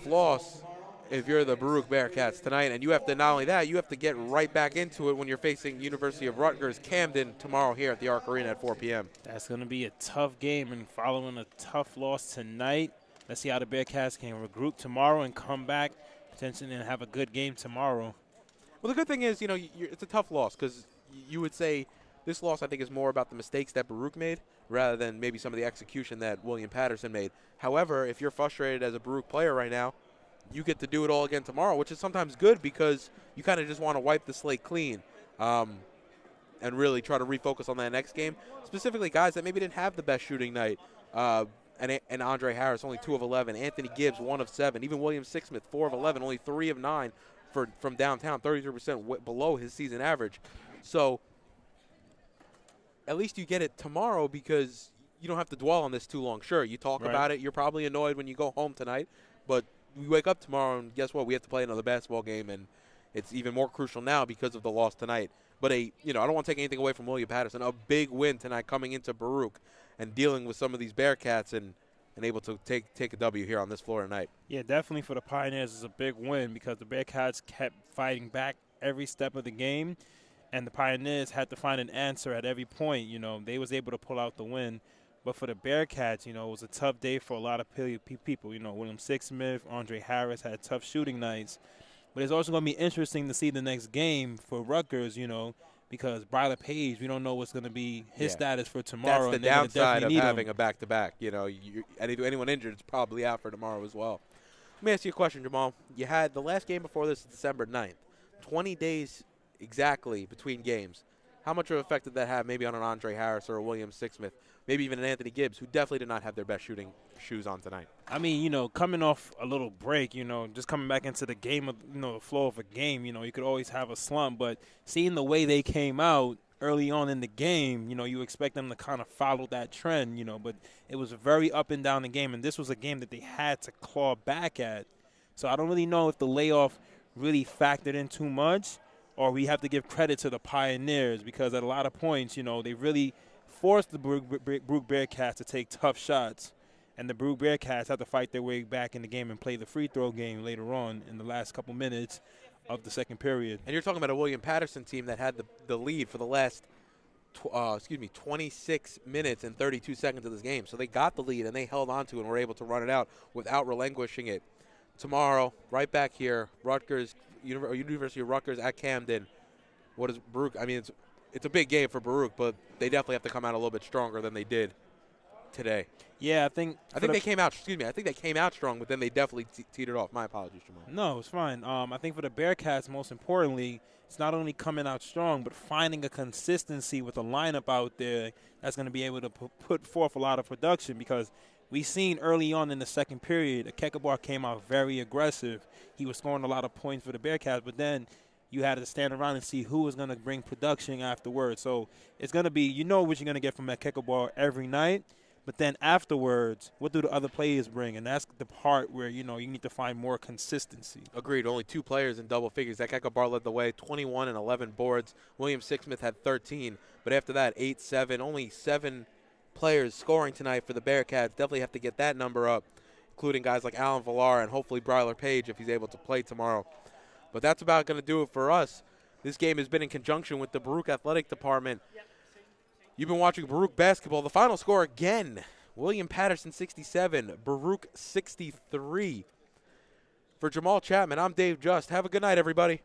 loss if you're the Baruch Bearcats tonight. And you have to, not only that, you have to get right back into it when you're facing University of Rutgers Camden tomorrow here at the Arc Arena at 4 p.m. That's going to be a tough game, and following a tough loss tonight, let's see how the Bearcats can regroup tomorrow and come back potentially and have a good game tomorrow. Well, the good thing is, it's a tough loss because you would say this loss, I think, is more about the mistakes that Baruch made rather than maybe some of the execution that William Paterson made. However, if you're frustrated as a Baruch player right now, you get to do it all again tomorrow, which is sometimes good because you kind of just want to wipe the slate clean and really try to refocus on that next game. Specifically, guys that maybe didn't have the best shooting night. And Andre Harris, only 2 of 11. Anthony Gibbs, 1 of 7. Even William Sixsmith, 4 of 11, only 3 of 9 from downtown, 33% below his season average. So at least you get it tomorrow because you don't have to dwell on this too long. Sure, you talk about it. You're probably annoyed when you go home tonight, but we wake up tomorrow and guess what? We have to play another basketball game, and it's even more crucial now because of the loss tonight. But I don't want to take anything away from William Paterson. A big win tonight coming into Baruch and dealing with some of these Bearcats and able to take a W here on this floor tonight. Yeah, definitely for the Pioneers is a big win because the Bearcats kept fighting back every step of the game, and the Pioneers had to find an answer at every point. They was able to pull out the win. But for the Bearcats, it was a tough day for a lot of people. William Sixsmith, Andre Harris had tough shooting nights. But it's also going to be interesting to see the next game for Rutgers, because Bryler Page, we don't know what's going to be his status for tomorrow. That's the downside of having a back-to-back. Anyone injured is probably out for tomorrow as well. Let me ask you a question, Jamal. You had the last game before this December 9th, 20 days exactly between games. How much of an effect did that have maybe on an Andre Harris or a William Sixsmith, maybe even an Anthony Gibbs, who definitely did not have their best shooting shoes on tonight? I mean, coming off a little break, just coming back into the game of, the flow of a game, you could always have a slump. But seeing the way they came out early on in the game, you expect them to kind of follow that trend, But it was very up and down the game, and this was a game that they had to claw back at. So I don't really know if the layoff really factored in too much, or we have to give credit to the Pioneers because at a lot of points, they really forced the Baruch Bearcats to take tough shots, and the Baruch Bearcats had to fight their way back in the game and play the free throw game later on in the last couple minutes of the second period. And you're talking about a William Paterson team that had the lead for the last 26 minutes and 32 seconds of this game. So they got the lead and they held on to it and were able to run it out without relinquishing it. Tomorrow, right back here, University of Rutgers at Camden. What is Baruch? I mean, it's a big game for Baruch, but they definitely have to come out a little bit stronger than they did today. Yeah, I think they came out. Excuse me. I think they came out strong, but then they definitely teed it off. My apologies, Jamal. No, it's fine. I think for the Bearcats, most importantly, it's not only coming out strong, but finding a consistency with a lineup out there that's going to be able to put forth a lot of production because we seen early on in the second period, Kekabar came out very aggressive. He was scoring a lot of points for the Bearcats, but then you had to stand around and see who was going to bring production afterwards. So it's going to be, what you're going to get from Kekabar every night, but then afterwards, what do the other players bring? And that's the part where, you need to find more consistency. Agreed. Only 2 players in double figures. Kekabar led the way, 21 and 11 boards. William Sixsmith had 13, but after that, 8, 7, only 7 players scoring tonight for the Bearcats. Definitely have to get that number up, including guys like Alan Villar and hopefully Bryler Page if he's able to play tomorrow. But that's about going to do it for us. This game has been in conjunction with the Baruch Athletic Department. You've been watching Baruch basketball. The final score again, William Paterson 67, Baruch 63. For Jamal Chapman, I'm Dave Just. Have a good night, everybody.